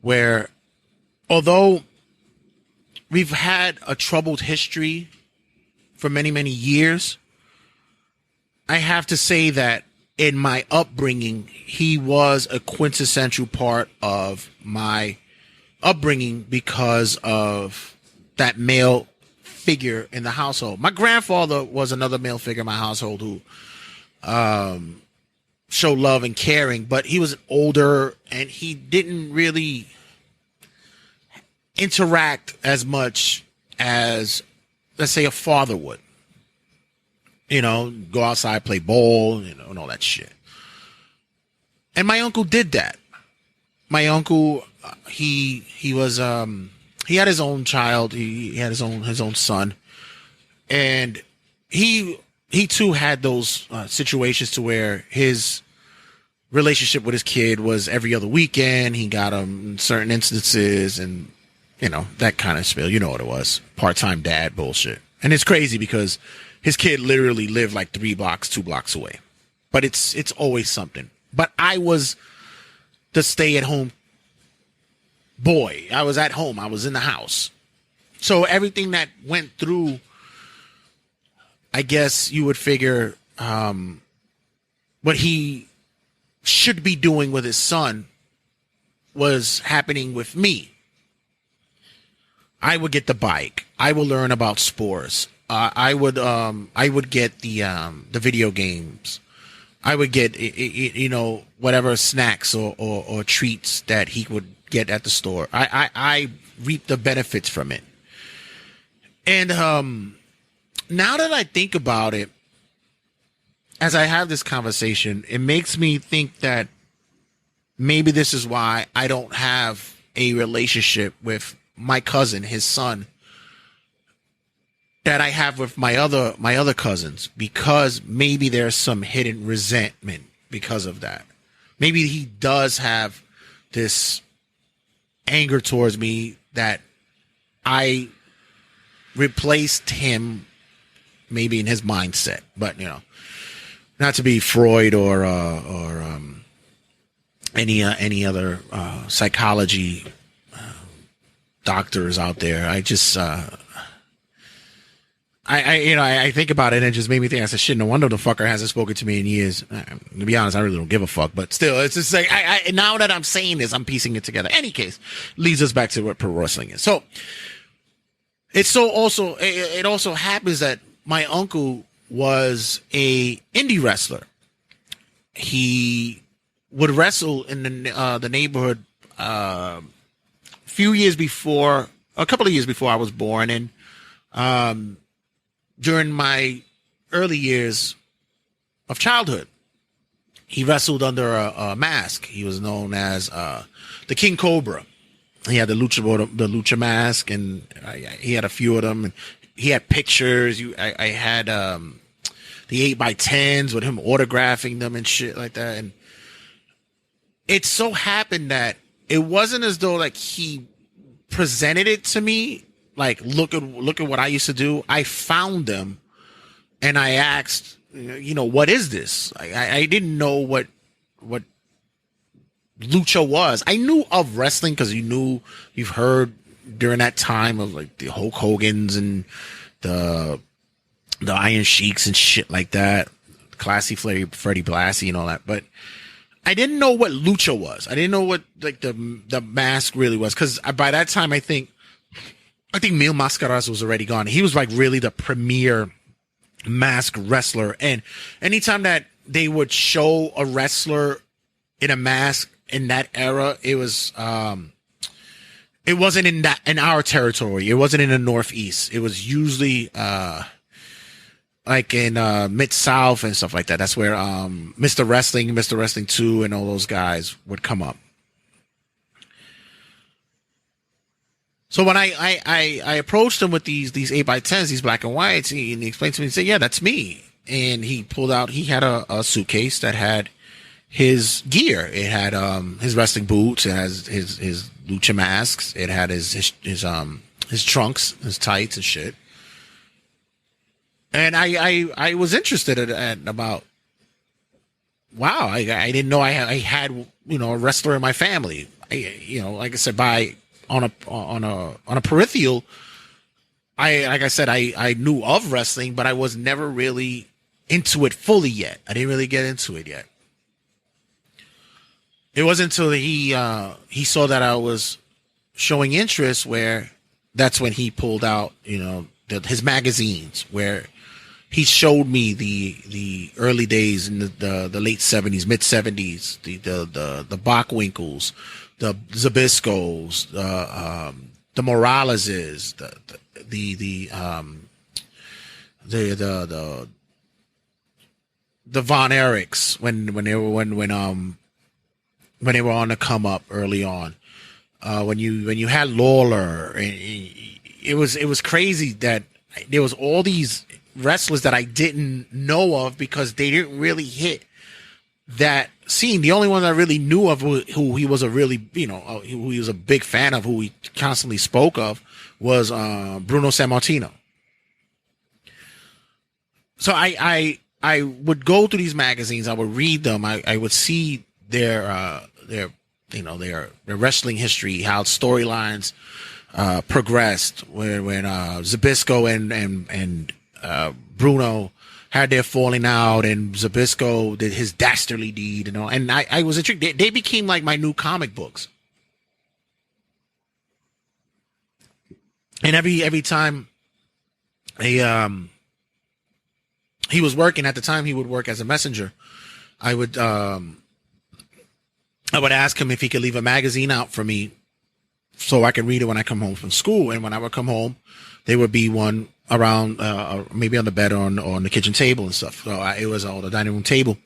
where although we've had a troubled history for many, many years, I have to say that in my upbringing, he was a quintessential part of my upbringing because of that male figure in the household. My grandfather was another male figure in my household who showed love and caring, but he was older and he didn't really interact as much as, let's say, a father would. You know, go outside, play ball, you know, and all that shit. And my uncle did that. My uncle, he was he had his own child. He had his own son, and he too had those situations to where his relationship with his kid was every other weekend. He got him in certain instances, and you know, that kind of spiel. You know what it was, part-time dad bullshit. And it's crazy because his kid literally lived like 2 blocks away. But it's always something. But I was the stay-at-home boy. I was at home. I was in the house. So everything that went through, I guess you would figure what he should be doing with his son was happening with me. I would get the bike. I would learn about sports. I would get the video games. I would get, you know, whatever snacks or treats that he would get at the store. I reap the benefits from it. And now that I think about it, as I have this conversation, it makes me think that maybe this is why I don't have a relationship with my cousin, his son, that I have with my other cousins, because maybe there's some hidden resentment because of that. Maybe he does have this anger towards me that I replaced him, maybe in his mindset. But you know, not to be Freud or any other psychology doctors out there. I just I think about it and it just made me think. I said, shit, no wonder the fucker hasn't spoken to me in years. To be honest, I really don't give a fuck. But still, it's just like now that I'm saying this, I'm piecing it together. Any case, leads us back to what pro wrestling is. So it also happens that my uncle was a indie wrestler. He would wrestle in the neighborhood a couple of years before I was born, and during my early years of childhood, he wrestled under a mask. He was known as the King Cobra. He had the lucha mask, and he had a few of them. And he had pictures. I had the 8x10s with him autographing them and shit like that. And it so happened that it wasn't as though like he presented it to me, like look at what I used to do. I found them, and I asked, you know, what is this? I didn't know what lucha was. I knew of wrestling because you've heard during that time of like the Hulk Hogan's and the Iron Sheiks and shit like that, Classy Freddie Blassie and all that, but I didn't know what lucha was. I didn't know what like the mask really was, because by that time I think Mil Mascaras was already gone. He was like really the premier mask wrestler, and anytime that they would show a wrestler in a mask in that era, it was it wasn't in our territory. It wasn't in the Northeast. It was usually like in Mid-South and stuff like that. That's where Mr. Wrestling 2 and all those guys would come up. So when I approached him with these 8x10s, these black and whites, and he explained to me, he said, yeah, that's me. And he pulled out, he had a suitcase that had his gear. It had his wrestling boots, it has his lucha masks, it had his trunks, his tights and shit. And I was interested at about, wow, I didn't know I had you know, a wrestler in my family. Like I said, on a peripheral, I knew of wrestling, but I was never really into it fully yet. I didn't really get into it yet. It wasn't until he saw that I was showing interest, where that's when he pulled out, you know, his magazines, where he showed me the early days in the late 70s, mid 70s, the Bachwinkles, the Zabiscos, the the Moraleses, the Von Erichs when they were on the come up early on. When you had Lawler, it was crazy that there was all these wrestlers that I didn't know of because they didn't really hit that scene. The only one I really knew of who he was who he was a big fan of, who he constantly spoke of, was Bruno Sammartino. So I would go through these magazines, I would read them, I would see their wrestling history, how storylines progressed when Zbyszko and Bruno had their falling out, and Zbyszko did his dastardly deed, and I was intrigued. They became like my new comic books. And every time he was working, at the time he would work as a messenger, I would ask him if he could leave a magazine out for me so I could read it when I come home from school. And when I would come home, there would be one around, maybe on the bed or on the kitchen table and stuff. So it was on the dining room table.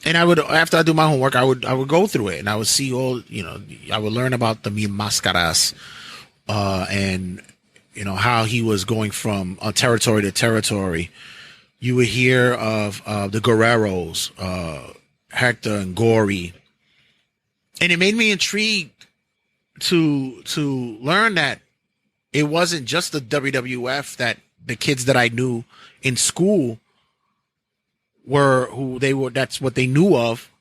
And I would, after I do my homework, I would go through it, and I would see I would learn about the Mil Máscaras, and, how he was going from territory to territory. You would hear of the Guerreros, Hector and Gory. And it made me intrigued to learn that it wasn't just the WWF that the kids that I knew in school that's what they knew of.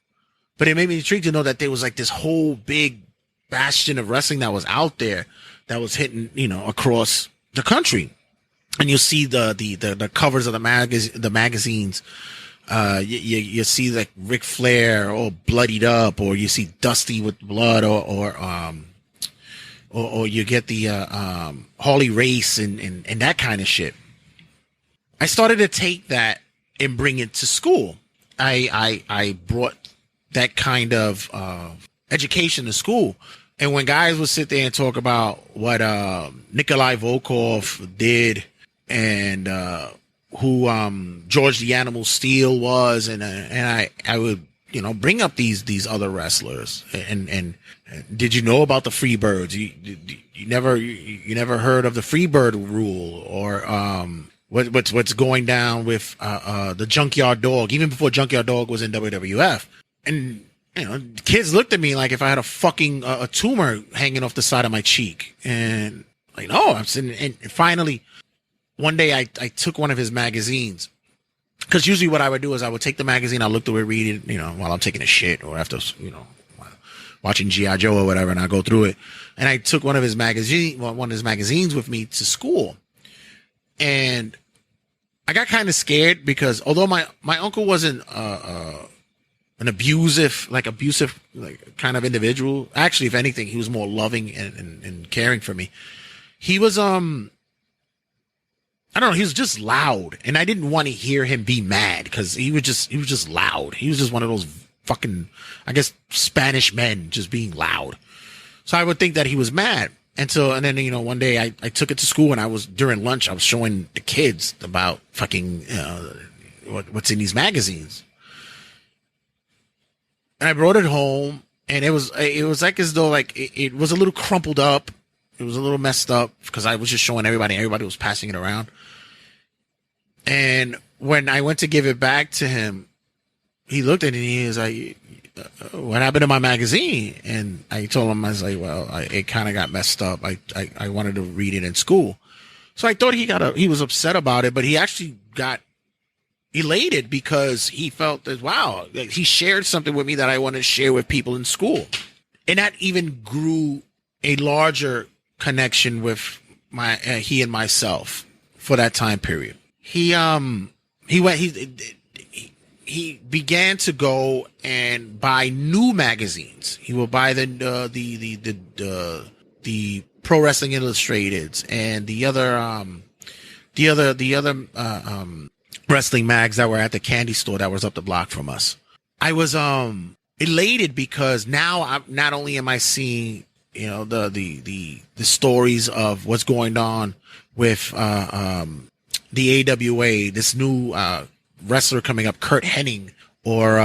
But it made me intrigued to know that there was like this whole big bastion of wrestling that was out there that was hitting, across the country. And you'll see the covers of the magazines. You see like Ric Flair all bloodied up, or you see Dusty with blood, or you get the Harley Race and that kind of shit. I started to take that and bring it to school. I brought that kind of education to school. And when guys would sit there and talk about what Nikolai Volkov did, and who George the Animal Steel was, and I would bring up these other wrestlers, and did you know about the Freebirds? You never heard of the Freebird rule, or what's going down with the Junkyard Dog, even before Junkyard Dog was in WWF. And kids looked at me like if I had a fucking a tumor hanging off the side of my cheek, and like, no, I'm sitting. And finally, one day I took one of his magazines, because usually what I would do is I would take the magazine, I look through it, read it, while I'm taking a shit or after, watching G.I. Joe or whatever, and I go through it. And I took one of his magazines with me to school. And I got kind of scared because although my uncle wasn't an abusive kind of individual, actually, if anything, he was more loving and caring for me. He was I don't know, he was just loud, and I didn't want to hear him be mad because he was just loud. He was just one of those fucking, I guess, Spanish men just being loud. So I would think that he was mad. And then, one day I took it to school, and during lunch, I was showing the kids about fucking, what's in these magazines. And I brought it home, and it was like as though like it was a little crumpled up. It was a little messed up because I was just showing everybody. Everybody was passing it around. And when I went to give it back to him, he looked at it and he was like, what happened to my magazine? And I told him, I was like, well, it kind of got messed up. I wanted to read it in school. So I thought he was upset about it, but he actually got elated because he felt that, wow, he shared something with me that I wanted to share with people in school. And that even grew a larger connection with he and myself for that time period. He began to go and buy new magazines. He will buy the Pro Wrestling Illustrated and the other wrestling mags that were at the candy store that was up the block from us. I was elated because now not only am I seeing you know, the stories of what's going on with the AWA, this new wrestler coming up, Kurt Hennig, or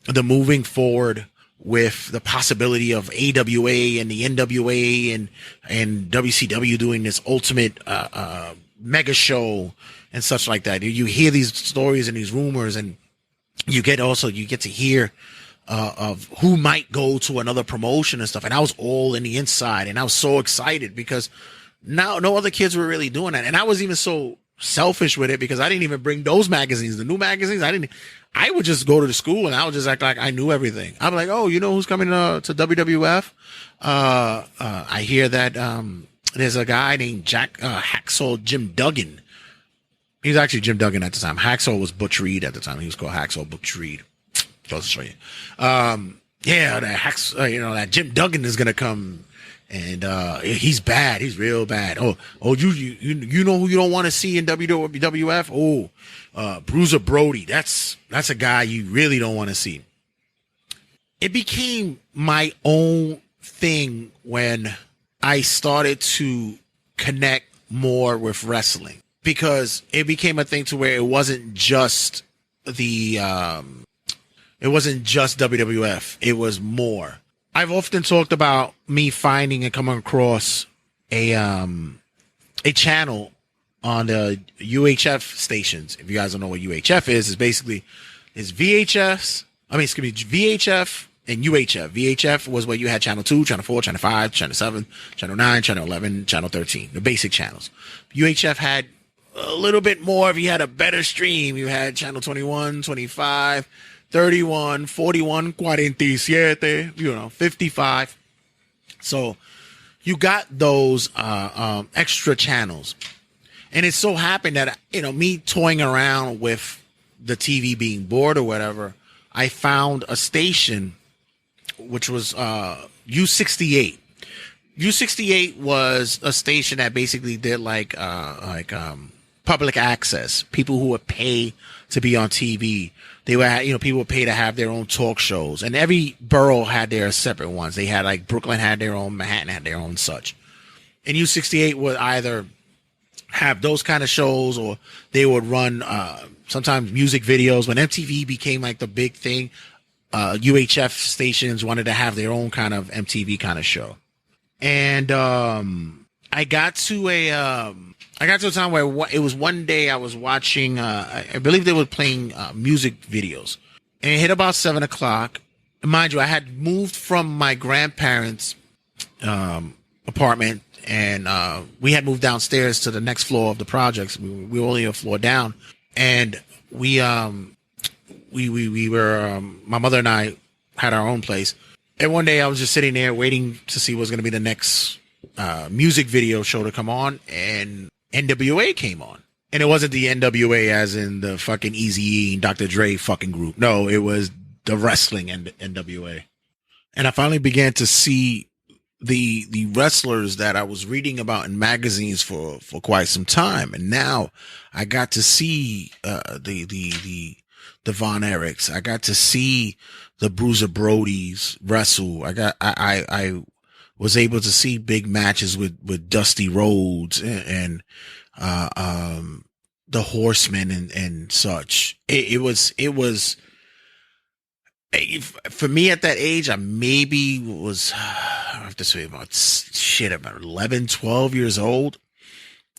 the moving forward with the possibility of AWA and the NWA and WCW doing this ultimate mega show and such like that. You hear these stories and these rumors, and you get to hear of who might go to another promotion and stuff. And I was all in the inside, and I was so excited because now no other kids were really doing that. And I was even so selfish with it because I didn't even bring those magazines, the new magazines. I would just go to the school and I would just act like I knew everything. I'm like, oh, you know who's coming to WWF? I hear that there's a guy named Hacksaw Jim Duggan. He's actually Jim Duggan at the time. Hacksaw was Butch Reed at the time. He was called Hacksaw Butch Reed. I'll show you. Yeah, that Jim Duggan is gonna come, and he's bad. He's real bad. Oh, you know who you don't want to see in WWF? Oh, Bruiser Brody. That's a guy you really don't want to see. It became my own thing when I started to connect more with wrestling, because it became a thing to where it wasn't just WWF. It was more. I've often talked about me finding and coming across a channel on the UHF stations. If you guys don't know what UHF is, it's VHF and UHF. VHF was where you had channel 2, channel 4, channel 5, channel 7, channel 9, channel 11, channel 13, the basic channels. UHF had a little bit more. If you had a better stream, you had channel 21, 25, 31, 41, 47, 55. So you got those extra channels. And it so happened that, me toying around with the TV being bored or whatever, I found a station which was U68. U68 was a station that basically did like public access. People who would pay to be on TV. They would, people would pay to have their own talk shows, and every borough had their separate ones. They had like Brooklyn had their own, Manhattan had their own such. And U68 would either have those kind of shows, or they would run sometimes music videos. When MTV became like the big thing, UHF stations wanted to have their own kind of MTV kind of show. And I got to a time where it was one day I was watching, I believe they were playing music videos, and it hit about 7:00. Mind you, I had moved from my grandparents' apartment, and we had moved downstairs to the next floor of the projects. We were only a floor down, and we were my mother and I had our own place. And one day I was just sitting there waiting to see what was going to be the next music video show to come on, and NWA came on. And it wasn't the NWA as in the fucking Eazy-E and Dr. Dre fucking group. No, it was the wrestling NWA. And I finally began to see the wrestlers that I was reading about in magazines for quite some time. And now I got to see the Von Erichs. I got to see the Bruiser Brodies wrestle. I was able to see big matches with Dusty Rhodes and the Horsemen and such. It was for me at that age. I maybe was, I have to say about 11, 12 years old.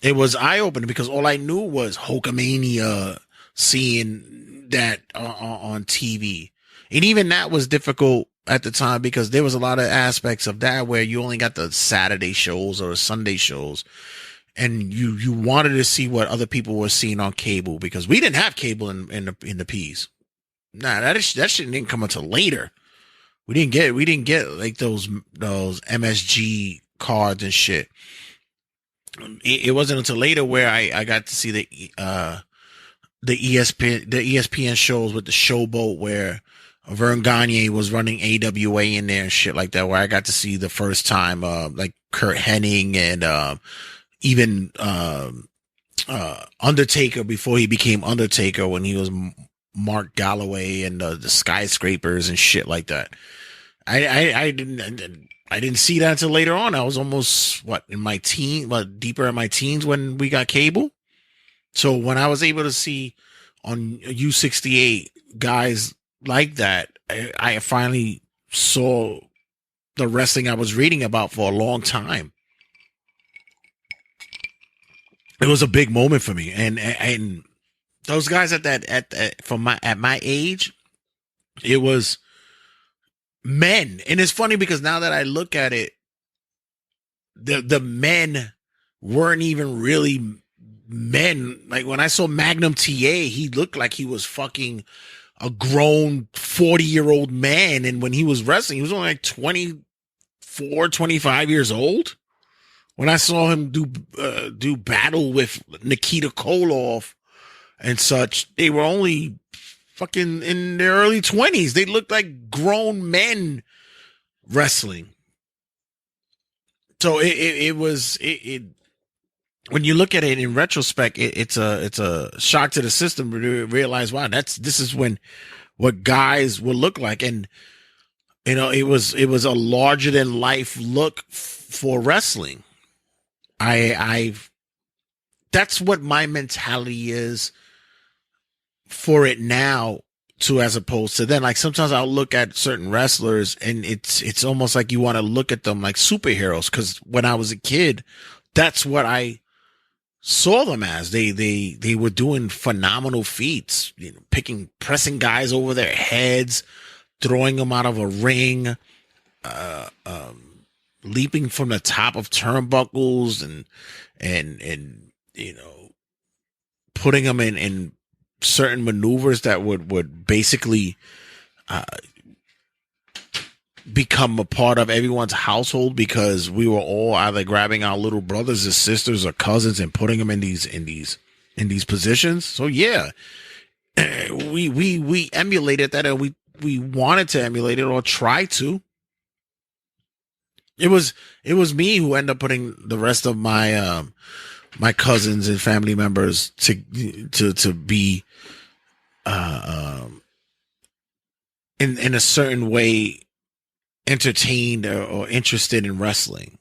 It was eye opening because all I knew was Hulkamania, seeing that on TV. And even that was difficult at the time because there was a lot of aspects of that where you only got the Saturday shows or Sunday shows, and you wanted to see what other people were seeing on cable because we didn't have cable in the P's. Nah, that shit didn't come until later. We didn't get like those MSG cards and shit. It wasn't until later where I got to see the ESPN shows with the Showboat where Vern Gagne was running AWA in there and shit like that, where I got to see the first time like Kurt Hennig and even Undertaker before he became Undertaker, when he was Mark Galloway and the Skyscrapers and shit like that. I didn't see that until later on. I was almost deeper in my teens when we got cable. So when I was able to see on U68 guys like that, I finally saw the wrestling I was reading about for a long time. It was a big moment for me, and those guys at my age, it was men. And it's funny because now that I look at it, the men weren't even really men. Like when I saw Magnum TA, he looked like he was fucking a grown 40-year-old man. And when he was wrestling, he was only like 24, 25 years old. When I saw him do battle with Nikita Koloff and such, they were only fucking in their early 20s. They looked like grown men wrestling. So it was when you look at it in retrospect, it's a shock to the system to realize, wow, this is what guys would look like. And it was a larger than life look for wrestling. That's what my mentality is for it now, too, as opposed to then. Like sometimes I'll look at certain wrestlers and it's almost like you want to look at them like superheroes. Cause when I was a kid, that's what I saw them as. They were doing phenomenal feats, pressing guys over their heads, throwing them out of a ring, leaping from the top of turnbuckles and putting them in certain maneuvers that would basically become a part of everyone's household, because we were all either grabbing our little brothers or sisters or cousins and putting them in these positions. So yeah, we emulated that, and we wanted to emulate it or try to. It was me who ended up putting the rest of my my cousins and family members to be in a certain way entertained or interested in wrestling.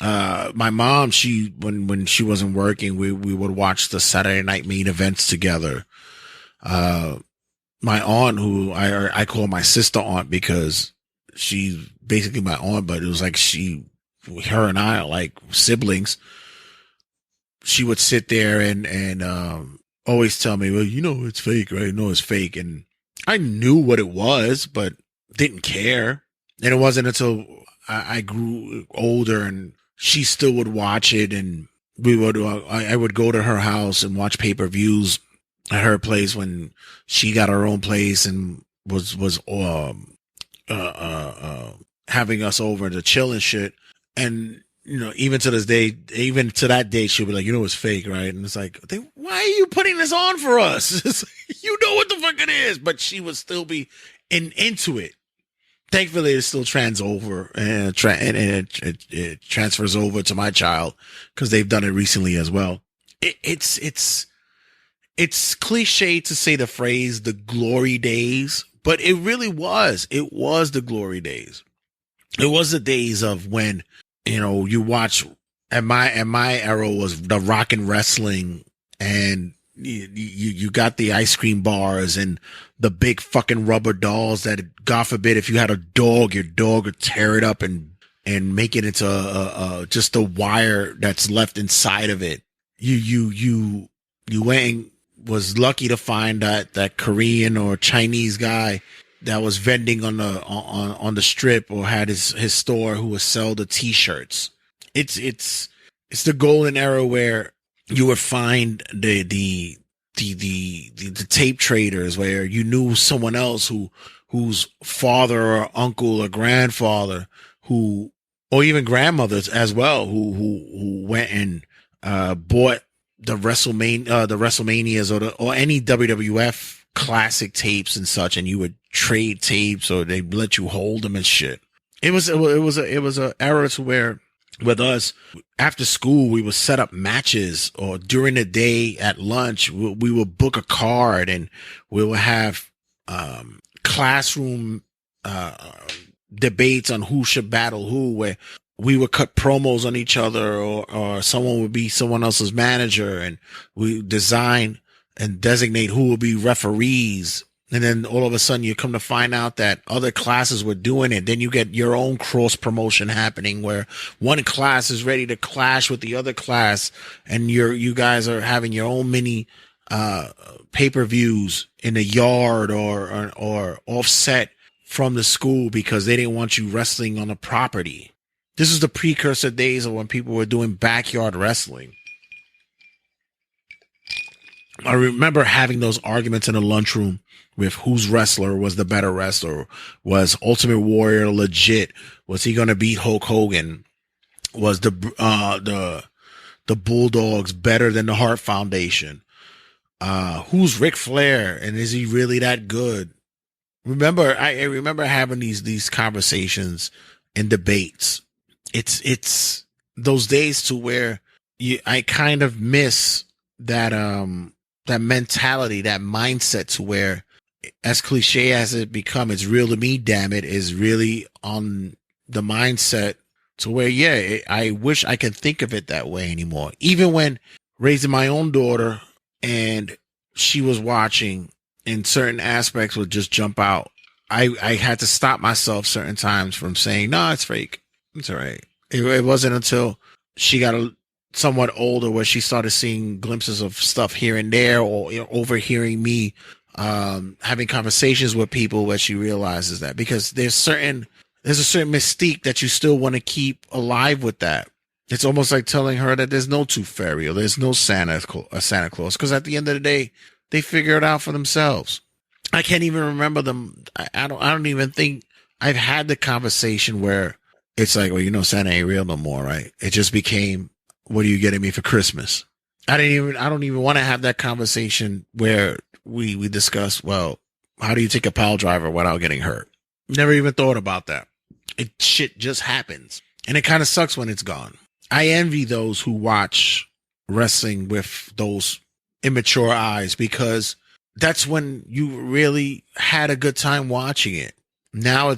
My mom, when she wasn't working, we would watch the Saturday night main events together. My aunt, who I call my sister aunt because she's basically my aunt, but it was like her and I are like siblings. She would sit there and always tell me, well, it's fake, right? No, it's fake. And I knew what it was, but didn't care. And it wasn't until I grew older and she still would watch it, and I would go to her house and watch pay-per-views at her place when she got her own place and was having us over to chill and shit. And even to this day, even to that day, she'll be like, it's fake, right? And it's like, why are you putting this on for us? You know what the fuck it is. But she would still be into it. Thankfully, it still transfers over to my child, because they've done it recently as well. It's cliche to say the phrase "the glory days," but it really was. It was the glory days. It was the days of when you watch. At my era was the rock and wrestling, and you got the ice cream bars and the big fucking rubber dolls that, God forbid, if you had a dog, your dog would tear it up and make it into just a wire that's left inside of it. You went and was lucky to find that Korean or Chinese guy that was vending on the strip or had his store, who would sell the t-shirts. It's the golden era where you would find the tape traders, where you knew someone else whose father or uncle or grandfather or even grandmothers as well, who went and bought the WrestleManias or any WWF classic tapes and such, and you would trade tapes or they let you hold them and shit. It was a era to where, with us, after school, we would set up matches, or during the day at lunch, we would book a card, and we would have classroom debates on who should battle who, where we would cut promos on each other, or someone would be someone else's manager, and we design and designate who will be referees. And then all of a sudden you come to find out that other classes were doing it. Then you get your own cross promotion happening where one class is ready to clash with the other class, and you guys are having your own mini pay-per-views in the yard or offset from the school because they didn't want you wrestling on the property. This is the precursor days of when people were doing backyard wrestling. I remember having those arguments in the lunchroom with whose wrestler was the better wrestler. Was Ultimate Warrior legit? Was he going to beat Hulk Hogan? Was the Bulldogs better than the Hart Foundation? Who's Ric Flair, and is he really that good? I remember having these conversations and debates. It's those days to where I kind of miss that mentality, that mindset, to where, as cliche as it become, it's real to me, damn it, is really on the mindset to where, yeah, I wish I could think of it that way anymore. Even when raising my own daughter and she was watching, and certain aspects would just jump out, I had to stop myself certain times from saying, no, it's fake. It's all right. It wasn't until she got somewhat older where she started seeing glimpses of stuff here and there, or overhearing me having conversations with people, where she realizes that, because there's a certain mystique that you still want to keep alive with that. It's almost like telling her that there's no Tooth Fairy or there's no Santa Claus, because at the end of the day, they figure it out for themselves. I can't even remember them. I don't even think I've had the conversation where it's like, well, Santa ain't real no more, right? It just became, what are you getting me for Christmas? I don't even want to have that conversation where we discuss, well, how do you take a pile driver without getting hurt? Never even thought about that. Shit just happens. And it kind of sucks when it's gone. I envy those who watch wrestling with those immature eyes, because that's when you really had a good time watching it. Now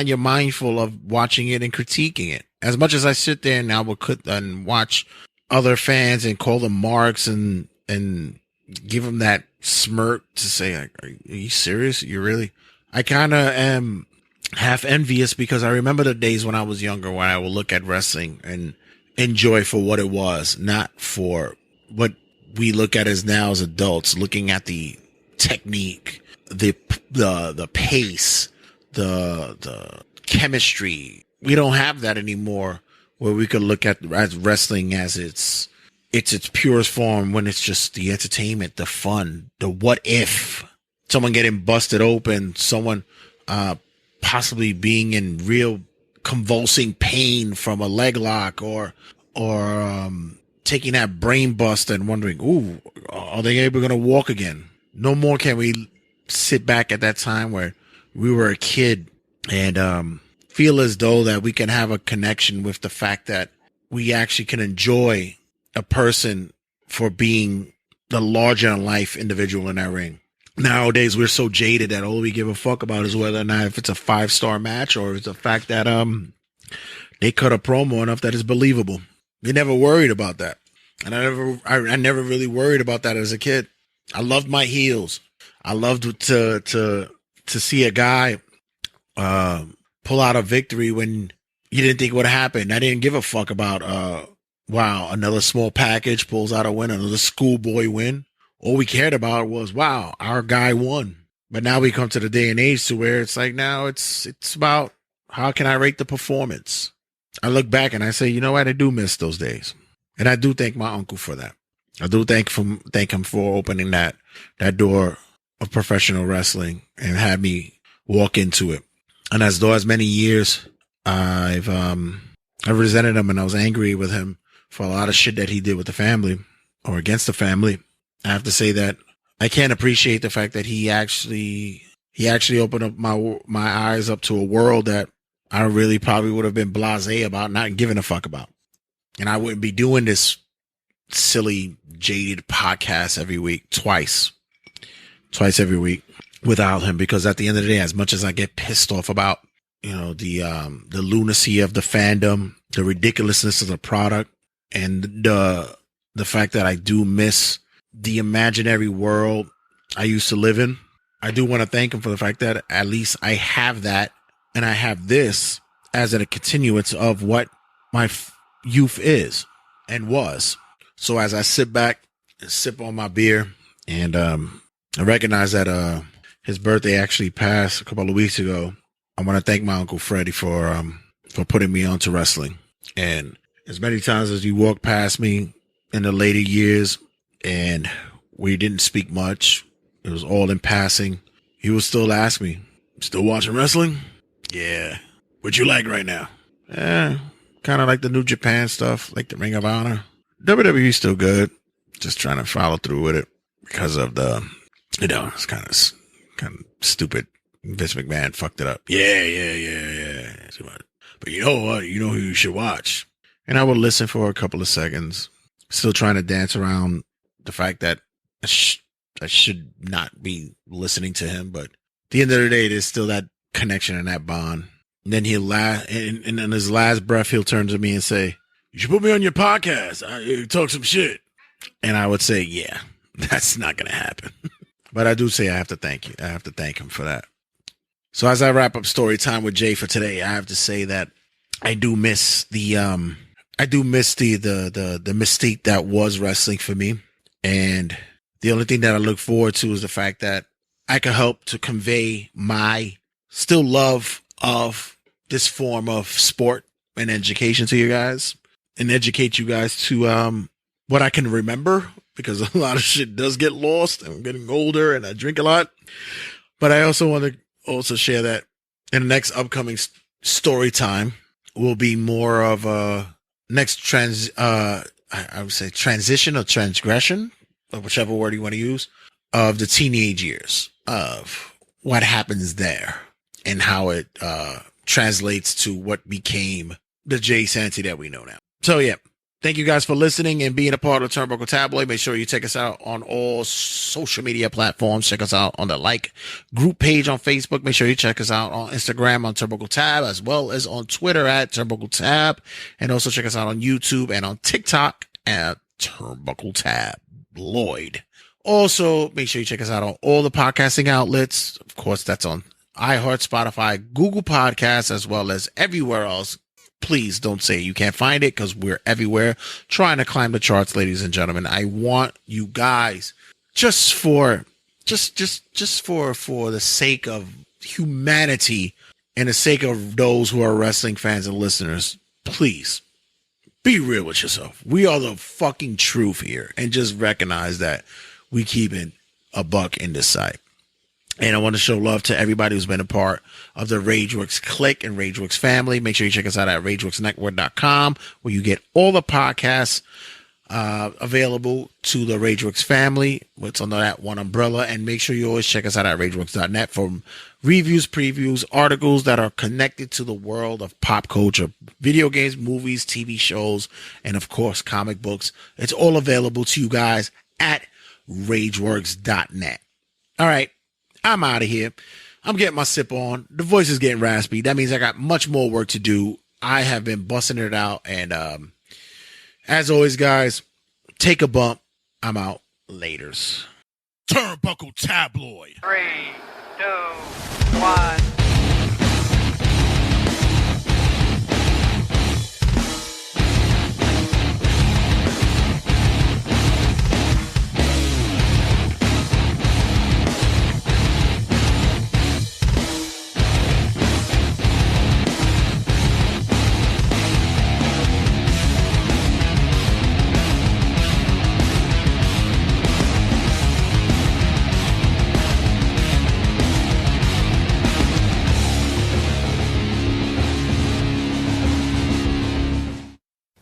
you're mindful of watching it and critiquing it. As much as I sit there and I will and watch other fans and call them marks and give them that smirk to say, are you serious? You really? I kind of am half envious, because I remember the days when I was younger, when I would look at wrestling and enjoy for what it was, not for what we look at as now as adults, looking at the technique, the pace, the chemistry. We don't have that anymore, where we could look at wrestling as its purest form, when it's just the entertainment, the fun, the what if, someone getting busted open, someone possibly being in real convulsing pain from a leg lock, or taking that brain bust and wondering, ooh, are they ever going to walk again? No more can we sit back at that time where we were a kid and feel as though that we can have a connection with the fact that we actually can enjoy a person for being the larger than life individual in that ring. Nowadays, we're so jaded that all we give a fuck about is whether or not if it's a 5-star match, or it's the fact that they cut a promo enough that it's believable. We never worried about that. And I never really worried about that as a kid. I loved my heels. I loved to see a guy pull out a victory when you didn't think it would happen. I didn't give a fuck about wow, another small package pulls out a win, another schoolboy win. All we cared about was, wow, our guy won. But now we come to the day and age to where it's like, now it's about, how can I rate the performance? I look back and I say, you know what? I do miss those days. And I do thank my uncle for that. I do thank him for opening that door of professional wrestling and had me walk into it. And as many years I've resented him and I was angry with him for a lot of shit that he did with the family or against the family, I have to say that I can't appreciate the fact that he actually opened up my eyes up to a world that I really probably would have been blasé about, not giving a fuck about. And I wouldn't be doing this silly, jaded podcast every week, twice every week without him. Because at the end of the day, as much as I get pissed off about the lunacy of the fandom, the ridiculousness of the product, and the fact that I do miss the imaginary world I used to live in. I do want to thank him for the fact that at least I have that, and I have this as a continuance of what my youth is and was. So as I sit back and sip on my beer, and I recognize that his birthday actually passed a couple of weeks ago, I want to thank my Uncle Freddie for putting me onto wrestling. And as many times as you walked past me in the later years and we didn't speak much, it was all in passing, he would still ask me, "Still watching wrestling?" "Yeah." "What you like right now?" Kind of like the New Japan stuff, like the Ring of Honor. WWE's still good. Just trying to follow through with it because of it's kind of stupid. Vince McMahon fucked it up. Yeah. But you know what? You know who you should watch. And I would listen for a couple of seconds, still trying to dance around the fact that I should not be listening to him. But at the end of the day, there's still that connection and that bond. And then he'll laugh, and in his last breath, he'll turn to me and say, "You should put me on your podcast. You talk some shit." And I would say, "Yeah, that's not going to happen." But I do say I have to thank you. I have to thank him for that. So as I wrap up story time with Jay for today, I have to say that I do miss the mystique that was wrestling for me. And the only thing that I look forward to is the fact that I can help to convey my still love of this form of sport and education to you guys, and educate you guys to what I can remember, because a lot of shit does get lost. I'm getting older and I drink a lot. But I also want to also share that in the next upcoming story time will be more of a next I would say transition or transgression, or whichever word you want to use, of the teenage years, of what happens there and how it translates to what became the Jay Santee that we know now. So yeah, thank you guys for listening and being a part of Turnbuckle Tabloid. Make sure you check us out on all social media platforms. Check us out on the group page on Facebook. Make sure you check us out on Instagram on Turnbuckle Tab, as well as on Twitter at Turnbuckle Tab. And also check us out on YouTube and on TikTok at Turnbuckle Tabloid. Also, make sure you check us out on all the podcasting outlets. Of course, that's on iHeart, Spotify, Google Podcasts, as well as everywhere else. Please don't say you can't find it, because we're everywhere trying to climb the charts, ladies and gentlemen. I want you guys, just for the sake of humanity and the sake of those who are wrestling fans and listeners, please be real with yourself. We are the fucking truth here, and just recognize that we keep it a buck in this site. And I want to show love to everybody who's been a part of the RageWorks clique and RageWorks family. Make sure you check us out at RageWorksNetwork.com, where you get all the podcasts available to the RageWorks family. It's under that one umbrella. And make sure you always check us out at RageWorks.net for reviews, previews, articles that are connected to the world of pop culture, video games, movies, TV shows, and of course, comic books. It's all available to you guys at RageWorks.net. All right. I'm out of here. I'm getting my sip on. The voice is getting raspy. That means I got much more work to do. I have been busting it out. And as always, guys, take a bump. I'm out. Laters. Turnbuckle Tabloid. 3, 2, 1.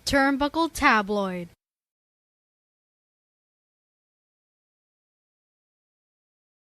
Turnbuckle Tabloid.